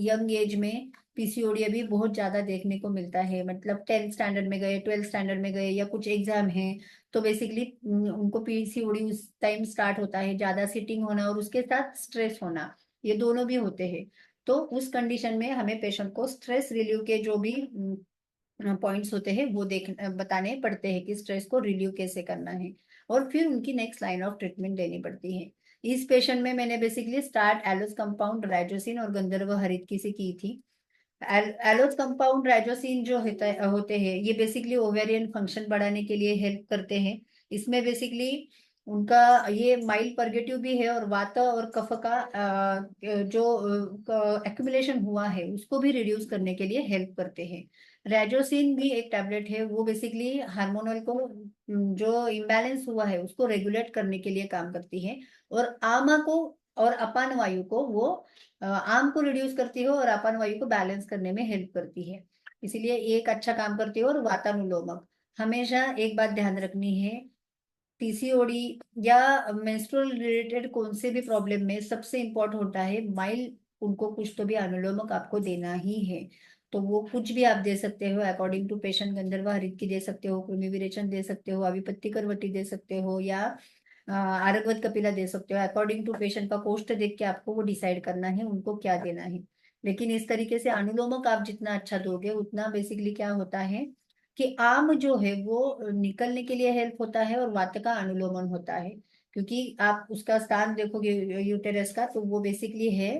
[SPEAKER 4] यंग एज में पीसीओडी अभी बहुत ज्यादा देखने को मिलता है, मतलब 10th स्टैंडर्ड में गए, 12th स्टैंडर्ड में गए, या कुछ एग्जाम है तो बेसिकली उनको पीसीओडी उस टाइम स्टार्ट होता है, ज्यादा सिटिंग होना और उसके साथ स्ट्रेस होना, ये दोनों भी होते हैं। तो उस कंडीशन में हमें पेशेंट को स्ट्रेस रिलीव के जो भी पॉइंट्स होते हैं वो बताने पड़ते हैं कि स्ट्रेस को रिलीव कैसे करना है, और फिर उनकी नेक्स्ट लाइन ऑफ ट्रीटमेंट देनी पड़ती है। इस पेशेंट में मैंने बेसिकली स्टार्ट एलोस कंपाउंड, राइजोसिन और गंधर्व हरितकी से की थी। एलोस कंपाउंड राइजोसिन जो होते हैं ये बेसिकली ओवेरियन फंक्शन बढ़ाने के लिए हेल्प करते हैं। इसमें बेसिकली उनका ये माइल्ड परगेटिव भी है, और वात और कफ का जो एक्यूमुलेशन हुआ है उसको भी रिड्यूस करने के लिए हेल्प करते हैं। रेजोसिन भी एक टैबलेट है, वो बेसिकली हार्मोनल को जो इम्बैलेंस हुआ है उसको रेगुलेट करने के लिए काम करती है, और आमा को और अपान वायु को वो आम को रिड्यूस करती है और अपान वायु को बैलेंस करने में हेल्प करती है, इसीलिए एक अच्छा काम करती है। और वातानुलोमक, हमेशा एक बात ध्यान रखनी है, पीसीओडी या मेंस्ट्रुअल रिलेटेड कौन से भी प्रॉब्लम में सबसे इम्पोर्टेंट होता है माइल्ड, उनको कुछ तो भी अनुलोमक आपको देना ही है। तो वो कुछ भी आप दे सकते हो अकॉर्डिंग टू पेशेंट, गंधर्व हरित दे सकते हो, कृमि विरेचन दे सकते हो, अभिपत्ति करवटी दे सकते हो, या आरगवत कपिला दे सकते हो। अकॉर्डिंग टू पेशेंट का कोष्ठ देख के आपको वो डिसाइड करना है उनको क्या देना है। लेकिन इस तरीके से अनुलोमक आप जितना अच्छा दोगे उतना बेसिकली क्या होता है कि आम जो है वो निकलने के लिए हेल्प होता है, और वात का अनुलोमन होता है, क्योंकि आप उसका स्थान देखोगे यूटेरस का तो वो बेसिकली है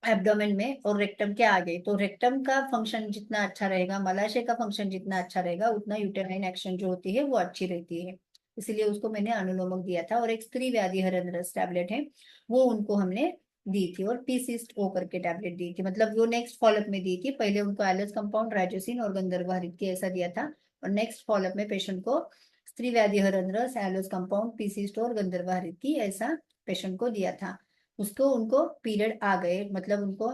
[SPEAKER 4] एब्डोमेन में और रेक्टम के आगे। तो रेक्टम का फंक्शन जितना अच्छा रहेगा, मलाशय का फंक्शन जितना अच्छा रहेगा, उतना यूटेराइन एक्शन जो होती है वो अच्छी रहती है। इसलिए उसको मैंने अनुलोमक दिया था, और एक स्त्री व्याधि हरण रस टैबलेट है वो उनको हमने दी थी, और पीसिस्ट ओ करके टैबलेट दी थी, मतलब वो नेक्स्ट फॉलोअप में दी थी। पहले उनको एलएस कंपाउंड, राइजोसिन और गंधर्व हरित की ऐसा दिया था, और नेक्स्ट फॉलोअप में पेशेंट को स्त्री व्याधि हरण रस, एलोस कंपाउंड, पीसिस्ट और गंधर्व हरित की ऐसा पेशेंट को दिया था। उसको उनको पीरियड आ गए, मतलब उनको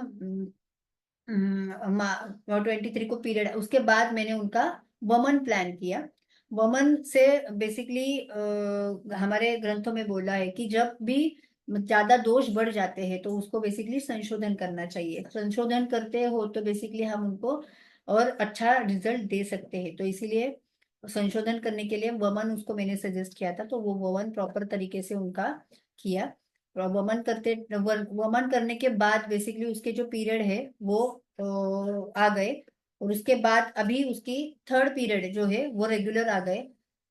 [SPEAKER 4] 23 को पीरियड, उसके बाद मैंने उनका वमन प्लान किया। वमन से बेसिकली हमारे ग्रंथों में बोला है कि जब भी ज्यादा दोष बढ़ जाते हैं तो उसको बेसिकली संशोधन करना चाहिए, संशोधन करते हो तो बेसिकली हम उनको और अच्छा रिजल्ट दे सकते हैं। तो इसीलिए संशोधन करने के लिए वमन उसको मैंने सजेस्ट किया था, तो वो वमन प्रॉपर तरीके से उनका किया। वमन करने के बाद बेसिकली उसके जो पीरियड है वो आ गए, और उसके बाद अभी उसकी थर्ड पीरियड जो है वो रेगुलर आ गए।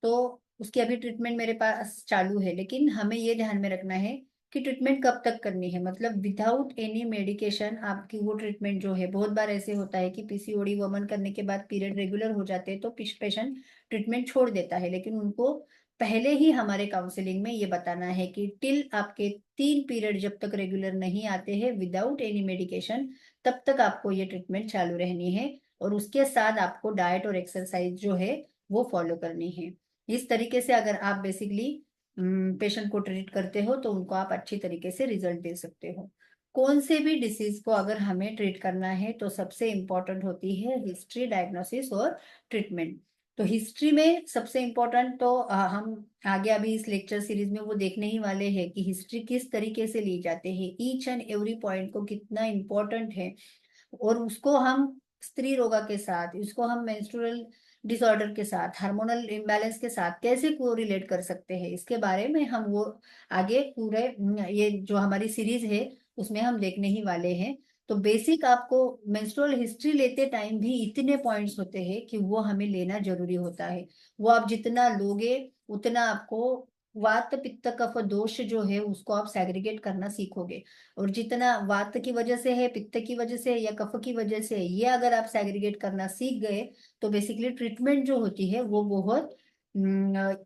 [SPEAKER 4] तो उसकी अभी ट्रीटमेंट मेरे पास चालू है, लेकिन हमें ये ध्यान में रखना है कि ट्रीटमेंट कब तक करनी है, मतलब विदाउट एनी मेडिकेशन आपकी वो ट्रीटमेंट जो है। बहुत बार ऐसे होता है कि पीसीओडी वमन करने के बाद पीरियड रेगुलर हो जाते हैं तो पेशेंट ट्रीटमेंट छोड़ देता है, लेकिन उनको पहले ही हमारे काउंसलिंग में ये बताना है कि टिल आपके 3 पीरियड जब तक रेगुलर नहीं आते हैं विदाउट एनी मेडिकेशन, तब तक आपको ये ट्रीटमेंट चालू रहनी है, और उसके साथ आपको डाइट और एक्सरसाइज जो है वो फॉलो करनी है। इस तरीके से अगर आप बेसिकली पेशेंट को ट्रीट करते हो तो उनको आप अच्छी तरीके से रिजल्ट दे सकते हो। कौन से भी डिसीज को अगर हमें ट्रीट करना है तो सबसे इम्पोर्टेंट होती है हिस्ट्री, डायग्नोसिस और ट्रीटमेंट। तो हिस्ट्री में सबसे इम्पोर्टेंट तो हम आगे अभी इस लेक्चर सीरीज में वो देखने ही वाले हैं कि हिस्ट्री किस तरीके से ली जाते हैं, ईच एंड एवरी पॉइंट को कितना इम्पोर्टेंट है, और उसको हम स्त्री रोगा के साथ, इसको हम मेंस्ट्रुअल डिसऑर्डर के साथ, हार्मोनल इम्बैलेंस के साथ कैसे कोरिलेट कर सकते हैं, इसके बारे में हम वो आगे पूरे ये जो हमारी सीरीज है उसमें हम देखने ही वाले हैं। तो बेसिक आपको मेंस्ट्रुअल हिस्ट्री लेते टाइम भी इतने पॉइंट्स होते हैं कि वो हमें लेना जरूरी होता है। वो आप जितना लोगे उतना आपको वात पित्त कफ दोष जो है उसको आप सेग्रीगेट करना सीखोगे, और जितना वात की वजह से है, पित्त की वजह से है या कफ की वजह से है, ये अगर आप सेग्रीगेट करना सीख गए तो बेसिकली ट्रीटमेंट जो होती है वो बहुत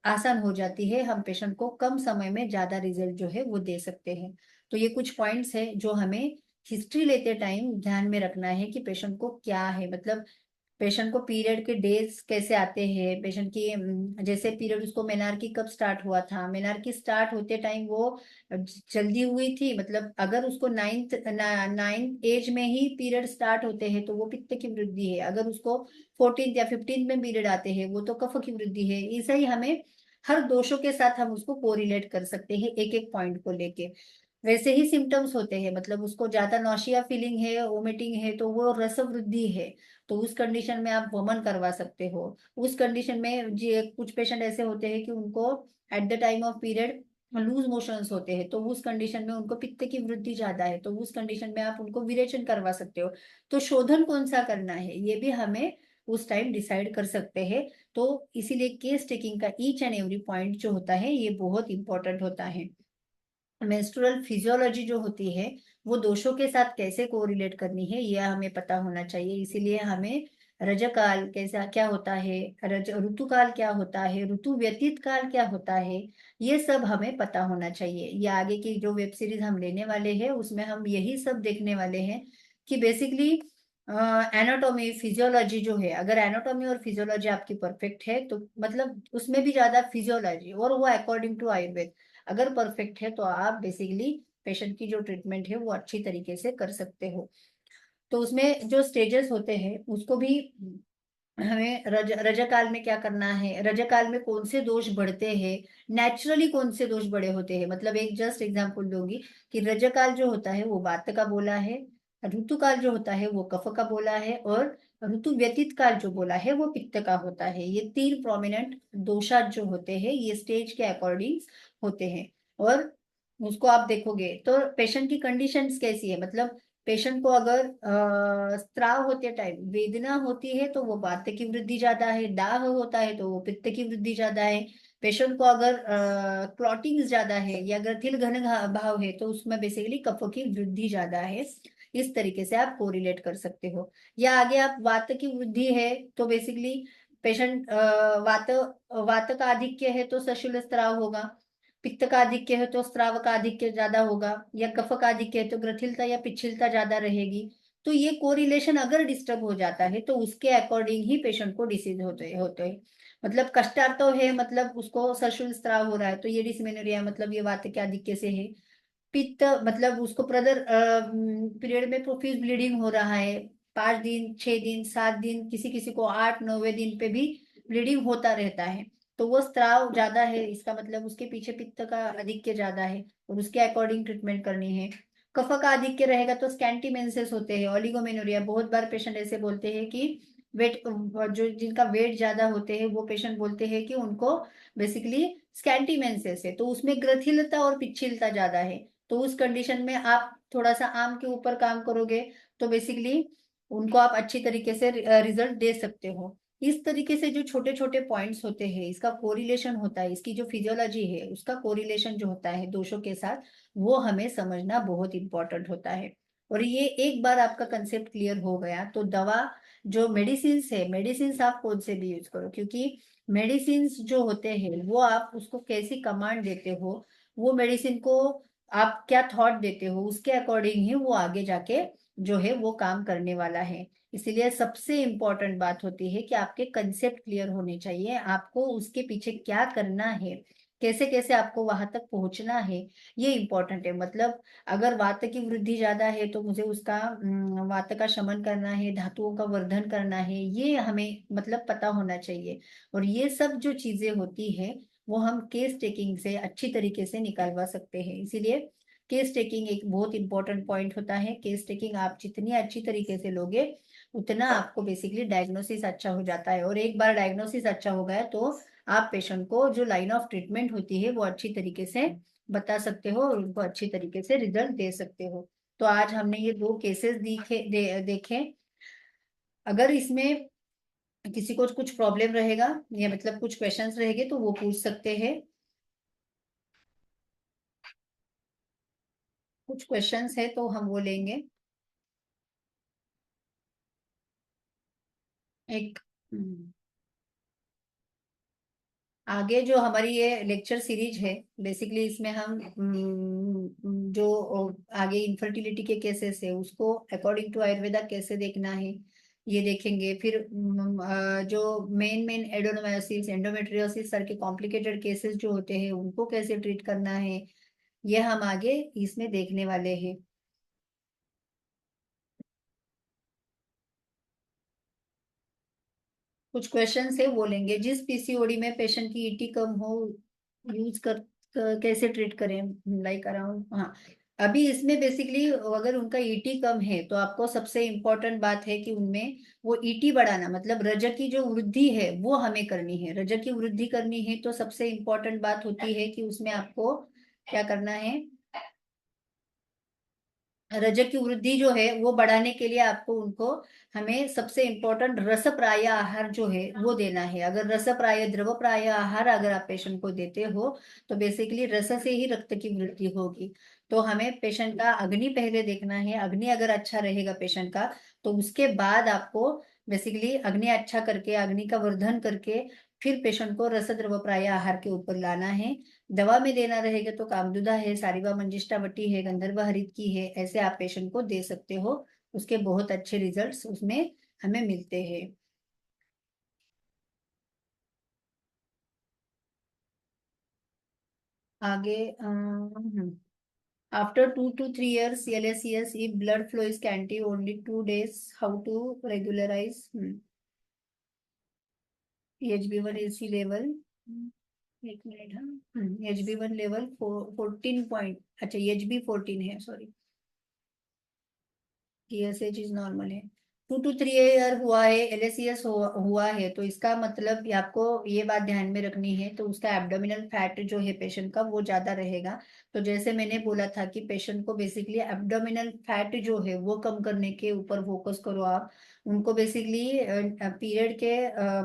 [SPEAKER 4] आसान हो जाती है, हम पेशेंट को कम समय में ज्यादा रिजल्ट जो है वो दे सकते हैं। तो ये कुछ पॉइंट्स है जो हमें हिस्ट्री लेते टाइम ध्यान में रखना है कि पेशेंट को क्या है, मतलब पेशेंट को पीरियड के डेज कैसे आते हैं, पेशेंट की जैसे पीरियड उसको मेनार्की कब स्टार्ट हुआ था, मेनार्की स्टार्ट होते टाइम वो जल्दी हुई थी, मतलब अगर उसको नाइन्थ एज में ही पीरियड स्टार्ट होते हैं तो वो पित्त की वृद्धि है, अगर उसको 14th या 15th में पीरियड आते हैं वो तो कफ की वृद्धि है। ऐसा ही हमें हर दोषों के साथ हम उसको कोरिलेट कर सकते हैं एक एक पॉइंट को लेके। वैसे ही सिम्टम्स होते हैं, मतलब उसको ज्यादा नौशिया फीलिंग है, वोमिटिंग है, तो वो रस वृद्धि है, तो उस कंडीशन में आप वमन करवा सकते हो। उस कंडीशन में जी कुछ पेशेंट ऐसे होते हैं कि उनको at the time of period loose motions होते हैं, तो उस कंडीशन में उनको पित्त की वृद्धि ज्यादा है, तो उस कंडीशन में आप उनको विरेचन करवा सकते हो। तो शोधन कौन सा करना है ये भी हमें उस टाइम डिसाइड कर सकते हैं। तो इसीलिए केस टेकिंग का ईच एंड एवरी पॉइंट जो होता है ये बहुत इंपॉर्टेंट होता है। मेंस्ट्रुअल फिजियोलॉजी जो होती है वो दोषों के साथ कैसे कोरिलेट करनी है यह हमें पता होना चाहिए। इसीलिए हमें रजकाल कैसा क्या होता है, रज ऋतुकाल क्या होता है, ऋतु व्यतीत काल क्या होता है, ये सब हमें पता होना चाहिए। ये आगे की जो वेब सीरीज हम लेने वाले हैं उसमें हम यही सब देखने वाले हैं कि बेसिकली एनाटॉमी फिजियोलॉजी जो है, अगर एनाटॉमी और फिजियोलॉजी आपकी परफेक्ट है तो मतलब उसमें भी ज्यादा फिजियोलॉजी और वो अकॉर्डिंग टू आयुर्वेद अगर परफेक्ट है तो आप बेसिकली पेशेंट की जो ट्रीटमेंट है वो अच्छी तरीके से कर सकते हो। तो उसमें जो स्टेजेस होते हैं उसको भी हमें रजकाल में क्या करना है, रजकाल में कौन से दोष बढ़ते हैं, नेचुरली कौन से दोष बड़े होते हैं। मतलब एक जस्ट एग्जांपल दूंगी कि रजकाल जो होता है वो वात का बोला है, ऋतुकाल जो होता है वो कफ का बोला है, और ऋतु व्यतीत काल जो बोला है वो पित्त का होता है। ये तीन प्रोमिनेंट दोषा जो होते हैं ये स्टेज के अकॉर्डिंग होते हैं। और उसको आप देखोगे तो पेशेंट की कंडीशंस कैसी है, मतलब पेशेंट को अगर स्त्राव होते टाइम वेदना होती है तो वो वात की वृद्धि ज्यादा है, दाह होता है तो वो पित्त की वृद्धि ज्यादा है। पेशेंट को अगर क्लॉटिंग ज्यादा है या ग्रथिल घन भाव है तो उसमें बेसिकली कफ की वृद्धि ज्यादा है। इस तरीके से आप कोरिलेट कर सकते हो। या आगे आप वात की वृद्धि है तो बेसिकली पेशेंट वात वात का आधिक्य है तो सशुल स्त्राव होगा, पित्त का आधिक्य है तो स्राव का आधिक्य ज्यादा होगा, या कफ का आधिक्य है तो ग्रथिलता या पिच्छिलता ज्यादा रहेगी। तो ये कोरिलेशन अगर डिस्टर्ब हो जाता है तो उसके अकॉर्डिंग ही पेशेंट को डिसीज होते होते हैं। मतलब कष्टार्थ है, मतलब उसको सशुल स्त्राव हो रहा है तो ये डिसमेनोरिया मतलब ये वात के आधिक्य से है। पित्त मतलब उसको ब्रदर पीरियड में प्रोफ्यूज ब्लीडिंग हो रहा है, 5 दिन 6 दिन 7 दिन, किसी किसी को 8 9वें दिन पे भी ब्लीडिंग होता रहता है, तो वो स्त्राव ज्यादा है, इसका मतलब उसके पीछे पित्त का आधिक्य ज्यादा है और उसके अकॉर्डिंग ट्रीटमेंट करनी है। कफ का आधिक्य रहेगा तो स्कैंटी मेंसेस होते हैं, ओलिगोमेनोरिया। बहुत बार पेशेंट ऐसे बोलते हैं कि वेट जो जिनका वेट ज्यादा होते हैं वो पेशेंट बोलते हैं कि उनको बेसिकली स्कैंटी मेंसेस है, तो उसमें ग्रथिलता और पिच्छिलता ज्यादा है। तो उस कंडीशन में आप थोड़ा सा आम के ऊपर काम करोगे तो बेसिकली उनको आप अच्छी तरीके से रिजल्ट दे सकते हो। इस तरीके से जो छोटे छोटे पॉइंट्स होते हैं इसका कोरिलेशन होता है, इसकी जो फिजियोलॉजी है उसका कोरिलेशन जो होता है दोषों के साथ वो हमें समझना बहुत इंपॉर्टेंट होता है। और ये एक बार आपका कंसेप्ट क्लियर हो गया तो दवा जो मेडिसिन है, मेडिसिन आप कौन से भी यूज करो, क्योंकि मेडिसिन जो होते हैं वो आप उसको कैसी कमांड देते हो, वो मेडिसिन को आप क्या थॉट देते हो उसके अकॉर्डिंग ही वो आगे जाके जो है वो काम करने वाला है। इसीलिए सबसे इम्पोर्टेंट बात होती है कि आपके कंसेप्ट क्लियर होने चाहिए, आपको उसके पीछे क्या करना है, कैसे कैसे आपको वहां तक पहुंचना है, ये इम्पोर्टेंट है। मतलब अगर वात की वृद्धि ज्यादा है तो मुझे उसका वात का शमन करना है, धातुओं का वर्धन करना है, ये हमें मतलब पता होना चाहिए। और ये सब जो चीजें होती है वो हम केस टेकिंग से अच्छी तरीके से निकालवा सकते हैं। इसीलिए केस टेकिंग एक बहुत इंपॉर्टेंट पॉइंट होता है। केस टेकिंग आप जितनी अच्छी तरीके से लोगे उतना आपको बेसिकली डायग्नोसिस अच्छा हो जाता है, और एक बार डायग्नोसिस अच्छा हो गया तो आप पेशेंट को जो लाइन ऑफ ट्रीटमेंट होती है वो अच्छी तरीके से बता सकते हो और उनको अच्छी तरीके से रिजल्ट दे सकते हो। तो आज हमने ये 2 केसेस देखे। अगर इसमें किसी को कुछ प्रॉब्लम रहेगा या मतलब कुछ क्वेश्चंस रहेंगे तो वो पूछ सकते हैं। कुछ क्वेश्चंस है तो हम वो लेंगे। एक आगे जो हमारी ये लेक्चर सीरीज है बेसिकली इसमें हम जो आगे इनफर्टिलिटी के केसेस है उसको अकॉर्डिंग टू आयुर्वेदा कैसे देखना है ये देखेंगे। फिर जो मेन मेन एडोनोमायोसिस एंडोमेट्रियोसिस सर के कॉम्प्लिकेटेड केसेस जो होते हैं उनको कैसे ट्रीट करना है ये हम आगे इसमें देखने वाले हैं। कुछ क्वेश्चन है वो लेंगे। जिस पीसीओडी में पेशेंट की ईटी कम हो, यूज कैसे ट्रीट करें, लाइक अराउंड। हाँ, अभी इसमें बेसिकली अगर उनका ईटी कम है तो आपको सबसे इम्पोर्टेंट बात है कि उनमें वो ईटी बढ़ाना, मतलब रजक की जो वृद्धि है वो हमें करनी है। रजक की वृद्धि करनी है तो सबसे इम्पोर्टेंट बात होती है कि उसमें आपको क्या करना है, रजक की वृद्धि जो है वो बढ़ाने के लिए आपको उनको, हमें सबसे इम्पोर्टेंट रसप्राय आहार जो है वो देना है। अगर रसप्राय द्रवप्राय आहार अगर आप पेशेंट को देते हो तो बेसिकली रस से ही रक्त की वृद्धि होगी। तो हमें पेशेंट का अग्नि पहले देखना है। अग्नि अगर अच्छा रहेगा पेशेंट का तो उसके बाद आपको बेसिकली अग्नि अच्छा करके, अग्नि का वर्धन करके फिर पेशेंट को रस द्रवप्राय आहार के ऊपर लाना है। दवा में देना रहेगा तो कामदुदा है, सारिवा मंजिष्टावटी है, गंधर्व हरित की है, ऐसे आप पेशेंट को दे सकते हो। उसके बहुत अच्छे रिजल्ट्स उसमें हमें मिलते हैं। आगे after 2 to 3 years LSES, if blood flow is scanty only 2 days, how to regularize HB1AC level। एक मिनट। हाँ, HB1 लेवल 14 पॉइंट, अच्छा HB14 है, सॉरी, TSH इज नॉर्मल है। 2 to 3 year हुआ है, LSES हुआ है, तो इसका मतलब ये आपको ये बात ध्यान में रखनी है। तो उसका एब्डोमिनल फैट जो है पेशेंट का वो ज्यादा रहेगा। तो जैसे मैंने बोला था कि पेशेंट को बेसिकली एब्डोमिनल फैट जो है वो कम करने के ऊपर फोकस करो आप। उनको बेसिकली पीरियड के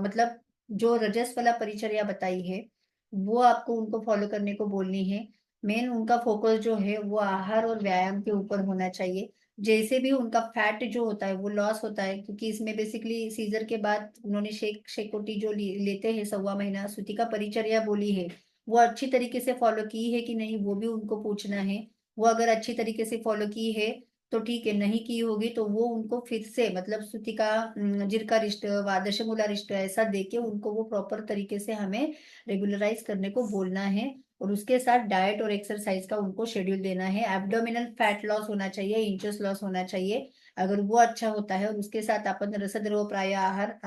[SPEAKER 4] मतलब जो रजस वाला परिचर्या बताई है वो आपको उनको फॉलो करने को बोलनी है। मेन उनका फोकस जो है वो आहार और व्यायाम के ऊपर होना चाहिए। जैसे भी उनका फैट जो होता है वो लॉस होता है, क्योंकि इसमें बेसिकली सीजर के बाद उन्होंने शेकोटी जो लेते हैं 1.25 महीना, सूतिका परिचर्या बोली है, वो अच्छी तरीके से फॉलो की है कि नहीं वो भी उनको पूछना है। वो अगर अच्छी तरीके से फॉलो की है तो ठीक है, नहीं की होगी तो वो उनको फिर से मतलब सूतिका जिरका रिष्ट वादशमूला रिष्ट ऐसा देके उनको वो प्रॉपर तरीके से हमें रेगुलराइज करने को बोलना है। और उसके साथ डाइट और एक्सरसाइज का उनको शेड्यूल देना है। एब्डोमिनल फैट लॉस होना चाहिए, इंचेस लॉस होना चाहिए। अगर वो अच्छा होता है और उसके साथ अपन रसद्रव प्राय आहार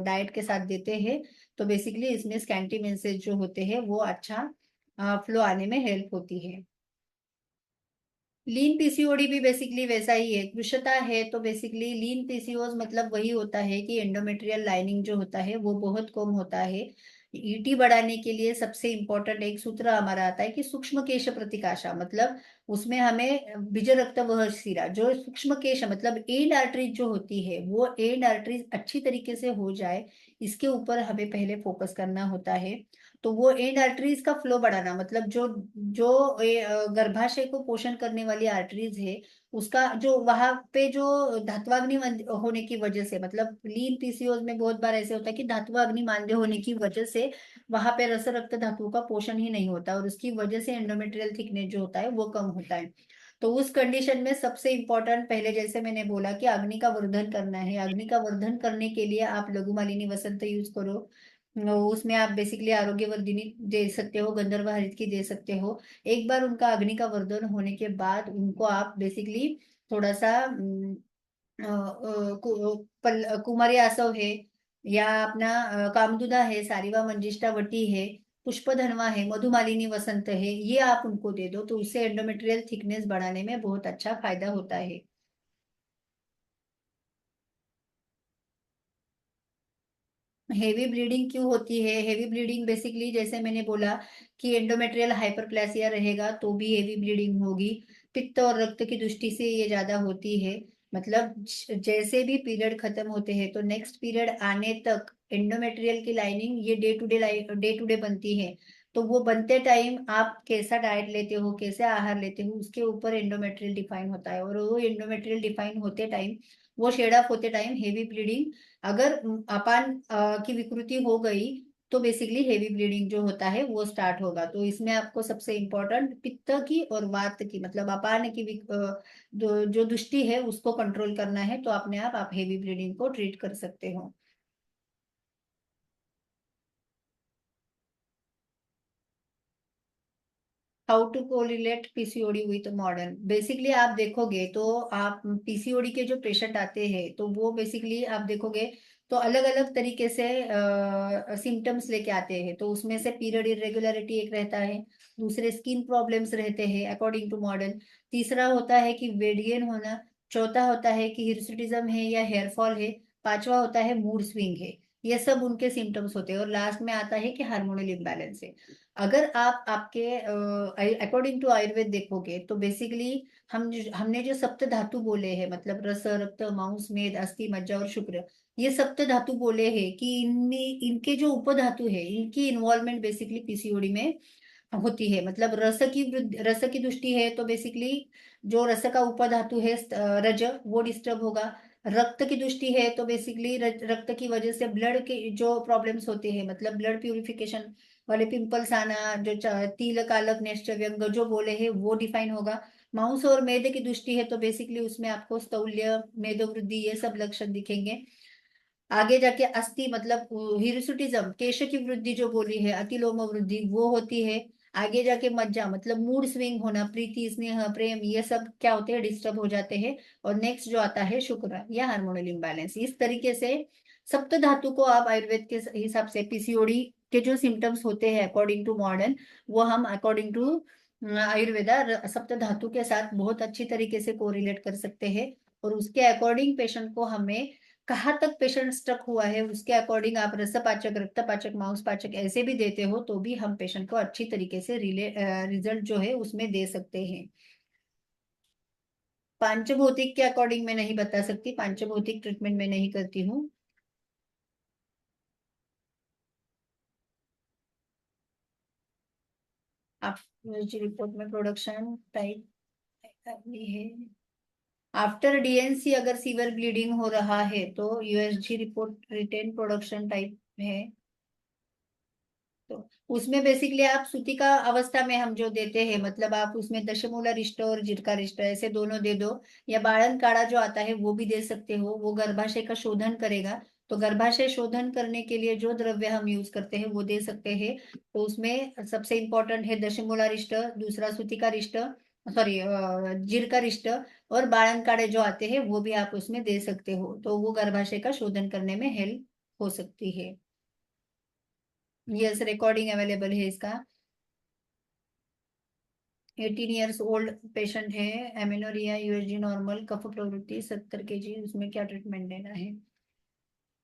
[SPEAKER 4] डाइट के साथ देते हैं तो बेसिकली इसमें स्कैंटी मेंसेस जो होते हैं वो अच्छा फ्लो आने में हेल्प होती है। लीन पीसीओडी भी बेसिकली वैसा ही है, कृशता है तो बेसिकली लीन पीसीओस मतलब वही होता है कि एंडोमेट्रियल लाइनिंग जो होता है वो बहुत कम होता है। ईटी बढ़ाने के लिए सबसे इंपॉर्टेंट एक सूत्र हमारा आता है कि सूक्ष्म केश प्रतिकाशा, मतलब उसमें हमें बीज रक्त वह शिरा जो सूक्ष्म केश मतलब एंड आर्टरीज जो होती है वो एंड आर्टरीज अच्छी तरीके से हो जाए, इसके ऊपर हमें पहले फोकस करना होता है। तो वो एंड आर्टरीज का फ्लो बढ़ाना, मतलब जो जो गर्भाशय को पोषण करने वाली आर्टरीज है उसका जो वहां पे जो धात्वाग्नि होने की वजह से, मतलब लीन पीसीओज में बहुत बार ऐसे होता है कि धात्वाग्नि मांद्य होने की वजह से वहां पे रस रक्त धातुओं का पोषण ही नहीं होता और उसकी वजह से एंडोमेट्रियल थिकनेस जो होता है वो कम होता है। तो उस कंडीशन में सबसे इंपॉर्टेंट पहले जैसे मैंने बोला कि अग्नि का वर्धन करना है। अग्नि का वर्धन करने के लिए आप लघुमालिनी वसंत यूज करो। उसमें आप बेसिकली आरोग्यवर्धिनी दे सकते हो, गंधर्व हरित की दे सकते हो। एक बार उनका अग्नि का वर्धन होने के बाद उनको आप बेसिकली थोड़ा सा कुमारी आसव है या अपना कामदुदा है, सारिवा मंजिष्टावटी है, पुष्पधनवा है, मधुमालिनी वसंत है, ये आप उनको दे दो तो उससे एंडोमेट्रियल थिकनेस बढ़ाने में बहुत अच्छा फायदा होता है। हेवी ब्लीडिंग क्यों होती है? हेवी ब्लीडिंग बेसिकली जैसे मैंने बोला कि एंडोमेट्रियल हाइपरप्लेसिया रहेगा तो भी हेवी ब्लीडिंग होगी। पित्त और रक्त की दृष्टि से ये ज्यादा होती है। मतलब जैसे भी पीरियड खत्म होते हैं तो नेक्स्ट पीरियड आने तक एंडोमेट्रियल की लाइनिंग ये डे टू डे बनती है। तो वो बनते टाइम आप कैसा डाइट लेते हो, कैसे आहार लेते हो, उसके ऊपर एंडोमेट्रियल डिफाइन होता है। और वो एंडोमेट्रियल डिफाइन होते टाइम, वो शेड ऑफ होते टाइम हेवी ब्लीडिंग अगर अपान की विकृति हो गई तो बेसिकली हेवी ब्लीडिंग जो होता है वो स्टार्ट होगा। तो इसमें आपको सबसे इम्पोर्टेंट पित्त की और वात की मतलब अपान की जो दृष्टि है उसको कंट्रोल करना है, तो अपने आप हेवी ब्लीडिंग को ट्रीट कर सकते हो। How to correlate PCOD with modern, basically आप देखोगे तो आप पीसीओडी के जो पेशेंट आते हैं तो वो बेसिकली आप देखोगे तो अलग अलग तरीके से सिम्टम्स लेके आते हैं। तो उसमें से पीरियड इरेगुलरिटी एक रहता है, दूसरे स्किन प्रॉब्लम्स रहते हैं अकॉर्डिंग टू मॉडर्न, तीसरा होता है कि वेट गेन होना, चौथा होता है कि हिर्सुटिज्म है या हेयर फॉल है, पांचवा होता है मूड स्विंग है। ये सब उनके सिम्टम्स होते हैं, और लास्ट में आता है कि हार्मोनल इम्बैलेंस है। अगर आप आपके अकॉर्डिंग टू आयुर्वेद देखोगे तो बेसिकली हमने जो सप्त धातु बोले हैं, मतलब रस, रक्त, मांस, मेद, अस्थि, मज्जा और शुक्र, ये सप्त धातु बोले हैं कि इनमें इनके जो उपधातु है इनकी इन्वॉल्वमेंट बेसिकली पीसीओडी में होती है। मतलब रस की दृष्टि है तो बेसिकली जो रस का उपधातु है रज, वो डिस्टर्ब होगा। रक्त की दृष्टि है तो बेसिकली रक्त की वजह से ब्लड के जो प्रॉब्लम्स होते हैं, मतलब ब्लड प्यूरिफिकेशन वाले पिंपल्स आना, जो तिल, कालक, नेत्र, व्यंग जो बोले हैं वो डिफाइन होगा। मांस और मेद की दृष्टि है तो बेसिकली उसमें आपको स्थौल्य, मेदोवृद्धि, ये सब लक्षण दिखेंगे। आगे जाके अस्थि मतलब हिरसुटिज्म, केश की वृद्धि जो बोली है, अतिलोम वृद्धि वो होती है। आगे जाके मज्जा मतलब मूड स्विंग होना, प्रीति, स्नेह, प्रेम, ये सब क्या होते हैं, डिस्टर्ब हो जाते हैं। और नेक्स्ट जो आता है शुक्र या हार्मोनल इम्बैलेंस। इस तरीके से सप्त धातु को आप आयुर्वेद के हिसाब से पीसीओडी के जो सिम्टम्स होते हैं अकॉर्डिंग टू मॉडर्न, वो हम अकॉर्डिंग टू आयुर्वेदा सप्त धातु के साथ बहुत अच्छी तरीके से कोरिलेट कर सकते हैं। और उसके अकॉर्डिंग पेशेंट को हमें कहाँ तक पेशेंट स्टक हुआ है उसके अकॉर्डिंग आप रसपाचक, रक्तपाचक, मांसपाचक ऐसे भी देते हो तो भी हम पेशेंट को अच्छी तरीके से रिजल्ट जो है उसमें दे सकते हैं। पांचभौतिक के अकॉर्डिंग मैं नहीं बता सकती, पांचभौतिक ट्रीटमेंट मैं नहीं करती हूँ। आप रिपोर्ट में प्रोडक्शन टाइप करनी है। आफ्टर डीएनसी अगर सीवियर ब्लीडिंग हो रहा है तो USG report retain production type है। तो उसमें बेसिकली आप सूतिका अवस्था में हम जो देते हैं, मतलब आप उसमें दशमूला रिष्ट और जिरका रिष्ट ऐसे दोनों दे दो, या बाड़न काढ़ा जो आता है वो भी दे सकते हो, वो गर्भाशय का शोधन करेगा। तो गर्भाशय शोधन करने के लिए जो द्रव्य हम यूज करते हैं वो दे सकते हैं। तो उसमें सबसे इंपॉर्टेंट है दशमूला रिष्ट, दूसरा सूतिका रिष्ट, सॉरी जिरका रिष्ट, और बाड़न काढ़े जो आते हैं वो भी आप उसमें दे सकते हो, तो वो गर्भाशय का शोधन करने में हेल्प हो सकती है। यस, रिकॉर्डिंग अवेलेबल है इसका। 18 ईयर्स ओल्ड पेशेंट है, एमेनोरिया, यूएसजी नॉर्मल, कफ प्रवृत्ति, 70 kg, उसमें क्या ट्रीटमेंट देना है।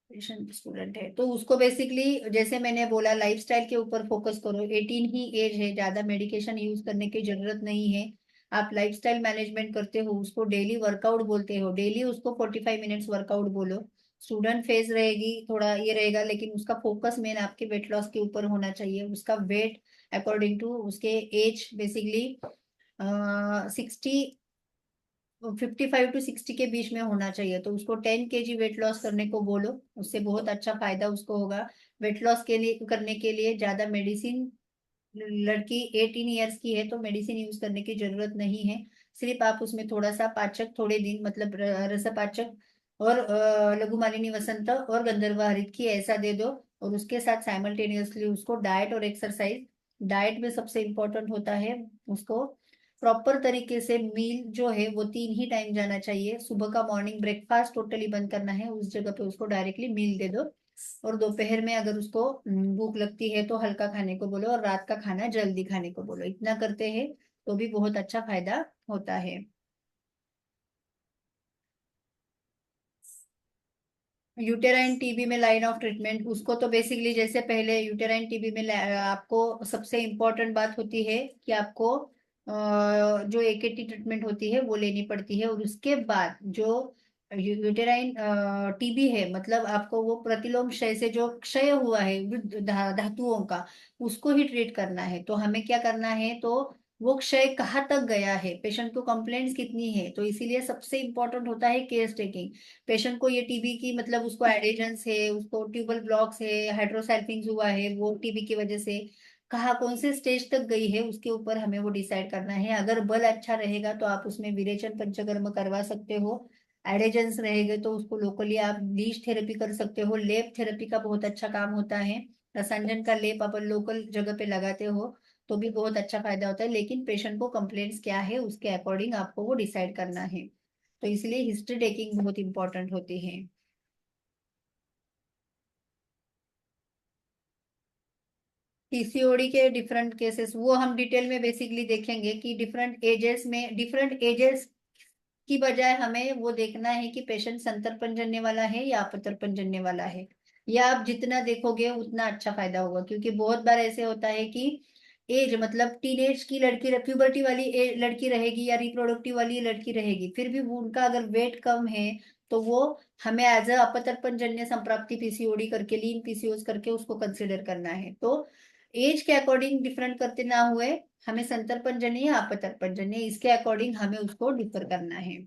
[SPEAKER 4] पेशेंट स्टूडेंट है तो उसको बेसिकली जैसे मैंने बोला लाइफस्टाइल के ऊपर फोकस करो। 18 ही एज है, ज्यादा मेडिकेशन यूज करने की जरूरत नहीं है। आप लाइफस्टाइल मैनेजमेंट करते हो, उसको डेली वर्कआउट बोलते हो, डेली उसको 45 मिनट्स वर्कआउट बोलो। स्टूडेंट फेज रहेगी, थोड़ा ये रहेगा, लेकिन उसका फोकस मेन आपके वेट लॉस के ऊपर होना चाहिए। उसका वेट अकॉर्डिंग टू उसके एज बेसिकली 55 to 60 के बीच में होना चाहिए। तो उसको 10 kg वेट लॉस करने को बोलो, उससे बहुत अच्छा फायदा उसको होगा। वेट लॉस के लिए करने के लिए ज्यादा मेडिसिन, लड़की 18 ईयर्स की है तो मेडिसिन यूज करने की जरूरत नहीं है। सिर्फ आप उसमें थोड़ा सा पाचक, थोड़े दिन मतलब रसपाचक और लघु मालिनी वसंत और गंधर्व हरित की ऐसा दे दो। और उसके साथ साइमल्टेनियसली उसको डाइट और एक्सरसाइज, डाइट में सबसे इम्पोर्टेंट होता है उसको प्रॉपर तरीके से मील जो है वो 3 ही टाइम जाना चाहिए। सुबह का मॉर्निंग ब्रेकफास्ट टोटली बंद करना है, उस जगह पे उसको डायरेक्टली मील दे दो। और दोपहर में अगर उसको भूख लगती है तो हल्का खाने को बोलो, और रात का खाना जल्दी खाने को बोलो। इतना करते हैं तो भी बहुत अच्छा फायदा होता है। यूटेराइन टीबी में लाइन ऑफ ट्रीटमेंट, उसको तो बेसिकली जैसे पहले यूटेराइन टीबी में आपको सबसे इम्पोर्टेंट बात होती है कि आपको जो एकेटी ट्रीटमेंट होती है वो लेनी पड़ती है। और उसके बाद जो यूटेराइन टीबी है, मतलब आपको वो प्रतिलोम क्षय से जो क्षय हुआ है धातुओं का, उसको ही ट्रीट करना है। तो हमें क्या करना है, तो वो क्षय कहाँ तक गया है, पेशेंट को कंप्लेंट्स कितनी है, तो इसीलिए सबसे इम्पोर्टेंट होता है केस टेकिंग। पेशेंट को ये टीबी की मतलब उसको एडिशंस है, उसको ट्यूबल ब्लॉक्स है, हाइड्रोसाइल्फिंग्स हुआ है वो टीबी की वजह से, कहाँ कौन से स्टेज तक गई है, उसके ऊपर हमें वो डिसाइड करना है। अगर बल अच्छा रहेगा तो आप उसमें विरेचन पंचकर्म करवा सकते हो। एडिशंस रहेंगे तो उसको लोकली आप लीच थेरेपी कर सकते हो। लेप थेरेपी का बहुत अच्छा काम होता है, रसायन का लेप अपन लोकल जगह पे लगाते हो तो भी बहुत अच्छा फायदा होता है। लेकिन पेशेंट को कंप्लेंट्स क्या है उसके अकॉर्डिंग आपको वो डिसाइड करना है। तो इसलिए हिस्ट्री टेकिंग बहुत इंपॉर्टेंट होती है। पीसीओडी के डिफरेंट केसेस वो हम डिटेल में बेसिकली देखेंगे कि डिफरेंट एजेस की बजाय हमें वो देखना है कि पेशेंट संतर्पण वाला है या अपतर्पण वाला है। या आप जितना देखोगे उतना अच्छा फायदा होगा, क्योंकि बहुत बार ऐसे होता है कि एज मतलब टीनेज की लड़की प्यूबर्टी वाली लड़की रहेगी या रिप्रोडक्टिव वाली लड़की रहेगी, फिर भी उनका अगर वेट कम है तो वो हमें एज अ अपतर्पण संप्राप्ति पीसीओडी करके लीन पीसीओस करके उसको कंसिडर करना है। तो एज के अकॉर्डिंग डिफरेंट करते ना हुए हमें संतर्पण या अपतर्पण इसके अकॉर्डिंग हमें उसको डिफर करना है।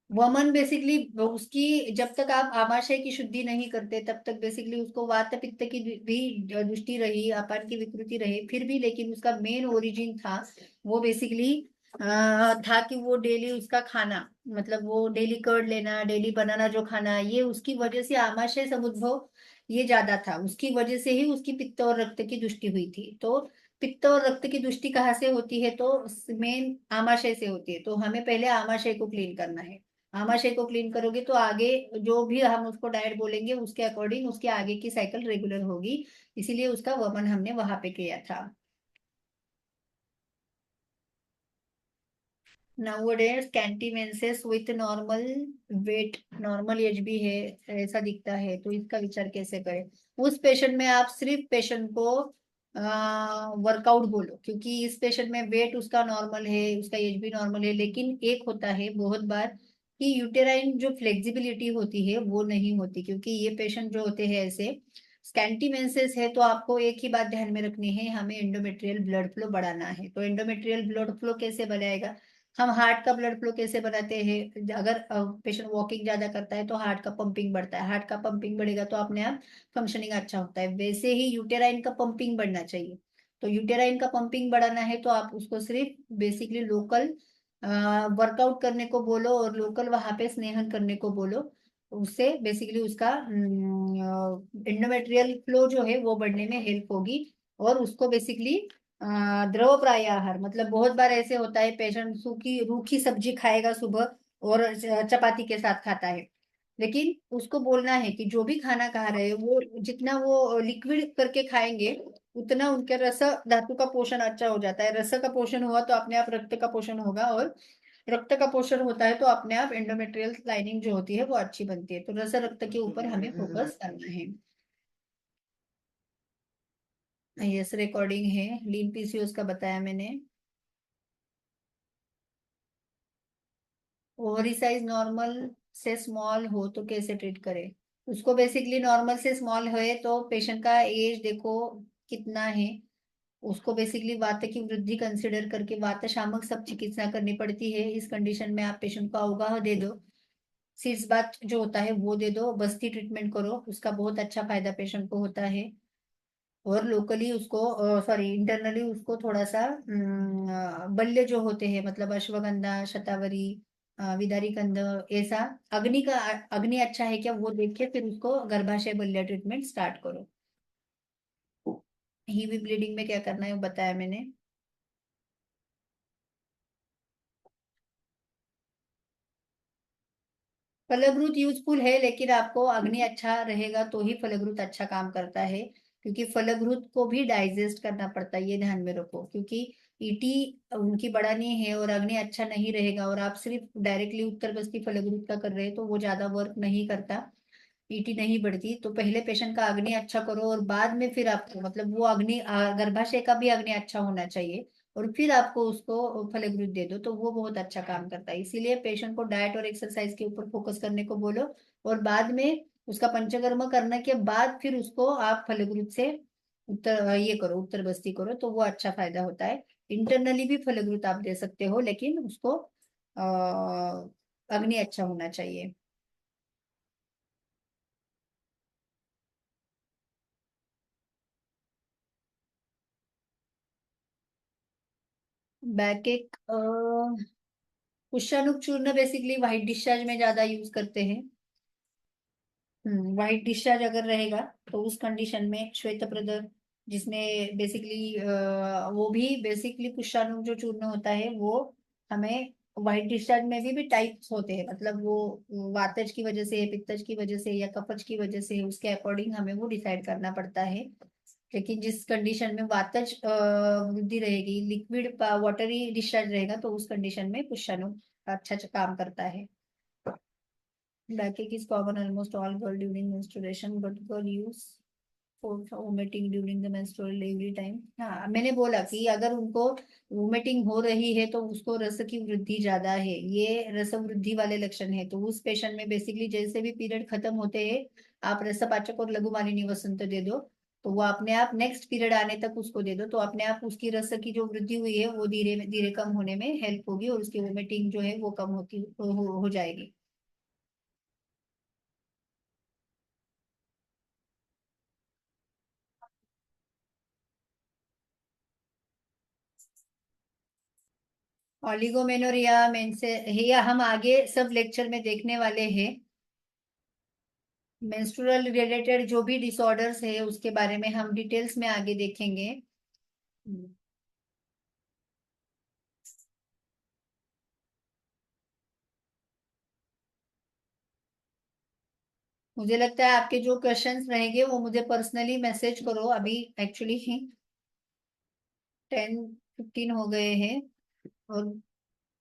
[SPEAKER 4] वमन बेसिकली उसकी जब तक आप आमाशय की शुद्धि नहीं करते तब तक बेसिकली उसको वात पित्त की भी दृष्टि रही, अपान की विकृति रही, फिर भी लेकिन उसका मेन ओरिजिन था वो बेसिकली था कि वो डेली उसका खाना मतलब वो डेली कर्ड लेना, डेली बनाना जो खाना, ये उसकी वजह से आमाशय समुद्भव ये ज्यादा था, उसकी वजह से ही उसकी पित्त और रक्त की दृष्टि हुई थी। तो पित्त और रक्त की दृष्टि कहाँ से होती है, तो मेन आमाशय से होती है। तो हमें पहले आमाशय को क्लीन करना है। आमाशय को क्लीन करोगे तो आगे जो भी हम उसको डाइट बोलेंगे उसके अकॉर्डिंग उसके आगे की साइकिल रेगुलर होगी, इसीलिए उसका वमन हमने वहां पे किया था। नाउअडेज कैंटीमेंसेस with normal weight, normal age भी है ऐसा दिखता है, तो इसका विचार कैसे करें। उस पेशेंट में आप सिर्फ पेशेंट को वर्कआउट बोलो, क्योंकि इस पेशेंट में वेट उसका नॉर्मल है, उसका एज भी नॉर्मल है, लेकिन एक होता है बहुत बार कि यूटेराइन जो फ्लेक्सिबिलिटी होती है वो नहीं होती, क्योंकि ये पेशेंट जो होते हैं ऐसे स्कैंटीमेंसेस है। तो आपको एक ही बात ध्यान में रखनी है, हमें एंडोमेट्रियल ब्लड फ्लो बढ़ाना है। तो एंडोमेट्रियल ब्लड फ्लो कैसे बढ़ाएगा, हम हार्ट का ब्लड फ्लो कैसे बनाते हैं, अगर पेशेंट वॉकिंग ज्यादा करता है तो हार्ट का पंपिंग बढ़ता है, हार्ट का पंपिंग बढ़ेगा तो अपने आप फंक्शनिंग अच्छा होता है, वैसे ही यूटेराइन का पंपिंग बढ़ना चाहिए। तो यूटेराइन का पंपिंग बढ़ाना है तो आप उसको सिर्फ बेसिकली लोकल वर्कआउट करने को बोलो और लोकल वहां पे स्नेहन करने को बोलो, उससे बेसिकली उसका एंडोमेट्रियल फ्लो जो है वो बढ़ने में हेल्प होगी। और उसको बेसिकली द्रव प्राय आहार मतलब बहुत बार ऐसे होता है पेशेंट सूखी रूखी सब्जी खाएगा सुबह और चपाती के साथ खाता है, लेकिन उसको बोलना है कि जो भी खाना खा रहे हैं वो जितना वो लिक्विड करके खाएंगे उतना उनके रस धातु का पोषण अच्छा हो जाता है। रस का पोषण हुआ तो अपने आप रक्त का पोषण होगा, और रक्त का पोषण होता है तो अपने आप एंडोमेट्रियल लाइनिंग जो होती है वो अच्छी बनती है। तो रस रक्त के ऊपर हमें फोकस करना है। यस रिकॉर्डिंग है, लीन पीसीओएस का बताया मैंने। ओवरी साइज नॉर्मल से स्मॉल हो तो कैसे ट्रीट करें, उसको बेसिकली नॉर्मल से स्मॉल है तो पेशेंट का एज देखो कितना है, उसको बेसिकली वात की वृद्धि कंसिडर करके वात शामक सब चिकित्सा करनी पड़ती है। इस कंडीशन में आप पेशेंट को अवगाह दे दो, सीड्स बात जो होता है वो दे दो, बस्ती ट्रीटमेंट करो, उसका बहुत अच्छा फायदा पेशेंट को होता है। और लोकली उसको सॉरी इंटरनली उसको थोड़ा सा बल्य जो होते हैं मतलब अश्वगंधा शतावरी विदारी कंद ऐसा अग्नि अच्छा है क्या वो देख के फिर उसको गर्भाशय बल्य ट्रीटमेंट स्टार्ट करो। हीवी ब्लीडिंग में क्या करना है वो बताया मैंने। फलग्रुत यूजफुल है, लेकिन आपको अग्नि अच्छा रहेगा तो ही फलग्रुत अच्छा काम करता है, क्योंकि फलग्रुत को भी डाइजेस्ट करना पड़ता है, ये ध्यान में रखो, क्योंकि ईटी उनकी बड़ा नहीं है और अग्नि अच्छा नहीं रहेगा और आप सिर्फ डायरेक्टली उत्तर बस्ती फलग्रुत का कर रहे हैं तो वो ज्यादा वर्क नहीं करता, ईटी नहीं बढ़ती। तो पहले पेशेंट का अग्नि अच्छा करो और बाद में फिर आपको मतलब वो अग्नि गर्भाशय का भी अग्नि अच्छा होना चाहिए और फिर आपको उसको फलग्रुत दे दो तो वो बहुत अच्छा काम करता है। इसीलिए पेशेंट को डाइट और एक्सरसाइज के ऊपर फोकस करने को बोलो और बाद में उसका पंचकर्म करने के बाद फिर उसको आप फलग्रुत से ये करो उत्तर बस्ती करो तो वो अच्छा फायदा होता है। इंटरनली भी फलग्रुत आप दे सकते हो, लेकिन उसको अग्नि अच्छा होना चाहिए। बैकेक कुशानुक चूर्ण बेसिकली व्हाइट डिस्चार्ज में ज्यादा यूज करते हैं। व्हाइट डिस्चार्ज अगर रहेगा तो उस कंडीशन में श्वेत प्रदर जिसमें बेसिकली वो भी बेसिकली कुशानुक जो चूर्ण होता है वो हमें व्हाइट डिस्चार्ज में भी टाइप्स होते हैं, मतलब वो वातज की वजह से, पित्तज की वजह से या कफज की वजह से, उसके अकॉर्डिंग हमें वो डिसाइड करना पड़ता है। लेकिन जिस कंडीशन में वातज वृद्धि रहेगी, लिक्विड वाटरी डिस्चार्ज रहेगा, तो उस कंडीशन में पुष्पाणु अच्छा काम करता है। Backache is common almost all girl during menstruation, but girl use for vomiting during the menstrual every time। हाँ, मैंने बोला कि अगर उनको वोमिटिंग हो रही है तो उसको रस की वृद्धि ज्यादा है, ये रस वृद्धि वाले लक्षण है। तो उस पेशेंट में बेसिकली जैसे भी पीरियड खत्म होते हैं, आप रसपाचक और लघु मालिनी वसंत दे दो, तो वो अपने आप नेक्स्ट पीरियड आने तक उसको दे दो, तो अपने आप उसकी रस की जो वृद्धि हुई है वो धीरे धीरे कम होने में हेल्प होगी, और उसकी वोमिटिंग जो है वो कम होती हो जाएगी। ऑलिगोमेनोरिया मेंसे ये हम आगे सब लेक्चर में देखने वाले हैं। मेंस्ट्रुअल रिलेटेड जो भी डिसऑर्डर्स है उसके बारे में हम डिटेल्स में आगे देखेंगे। मुझे लगता है आपके जो क्वेश्चंस रहेंगे वो मुझे पर्सनली मैसेज करो। अभी एक्चुअली 10:15 हो गए हैं और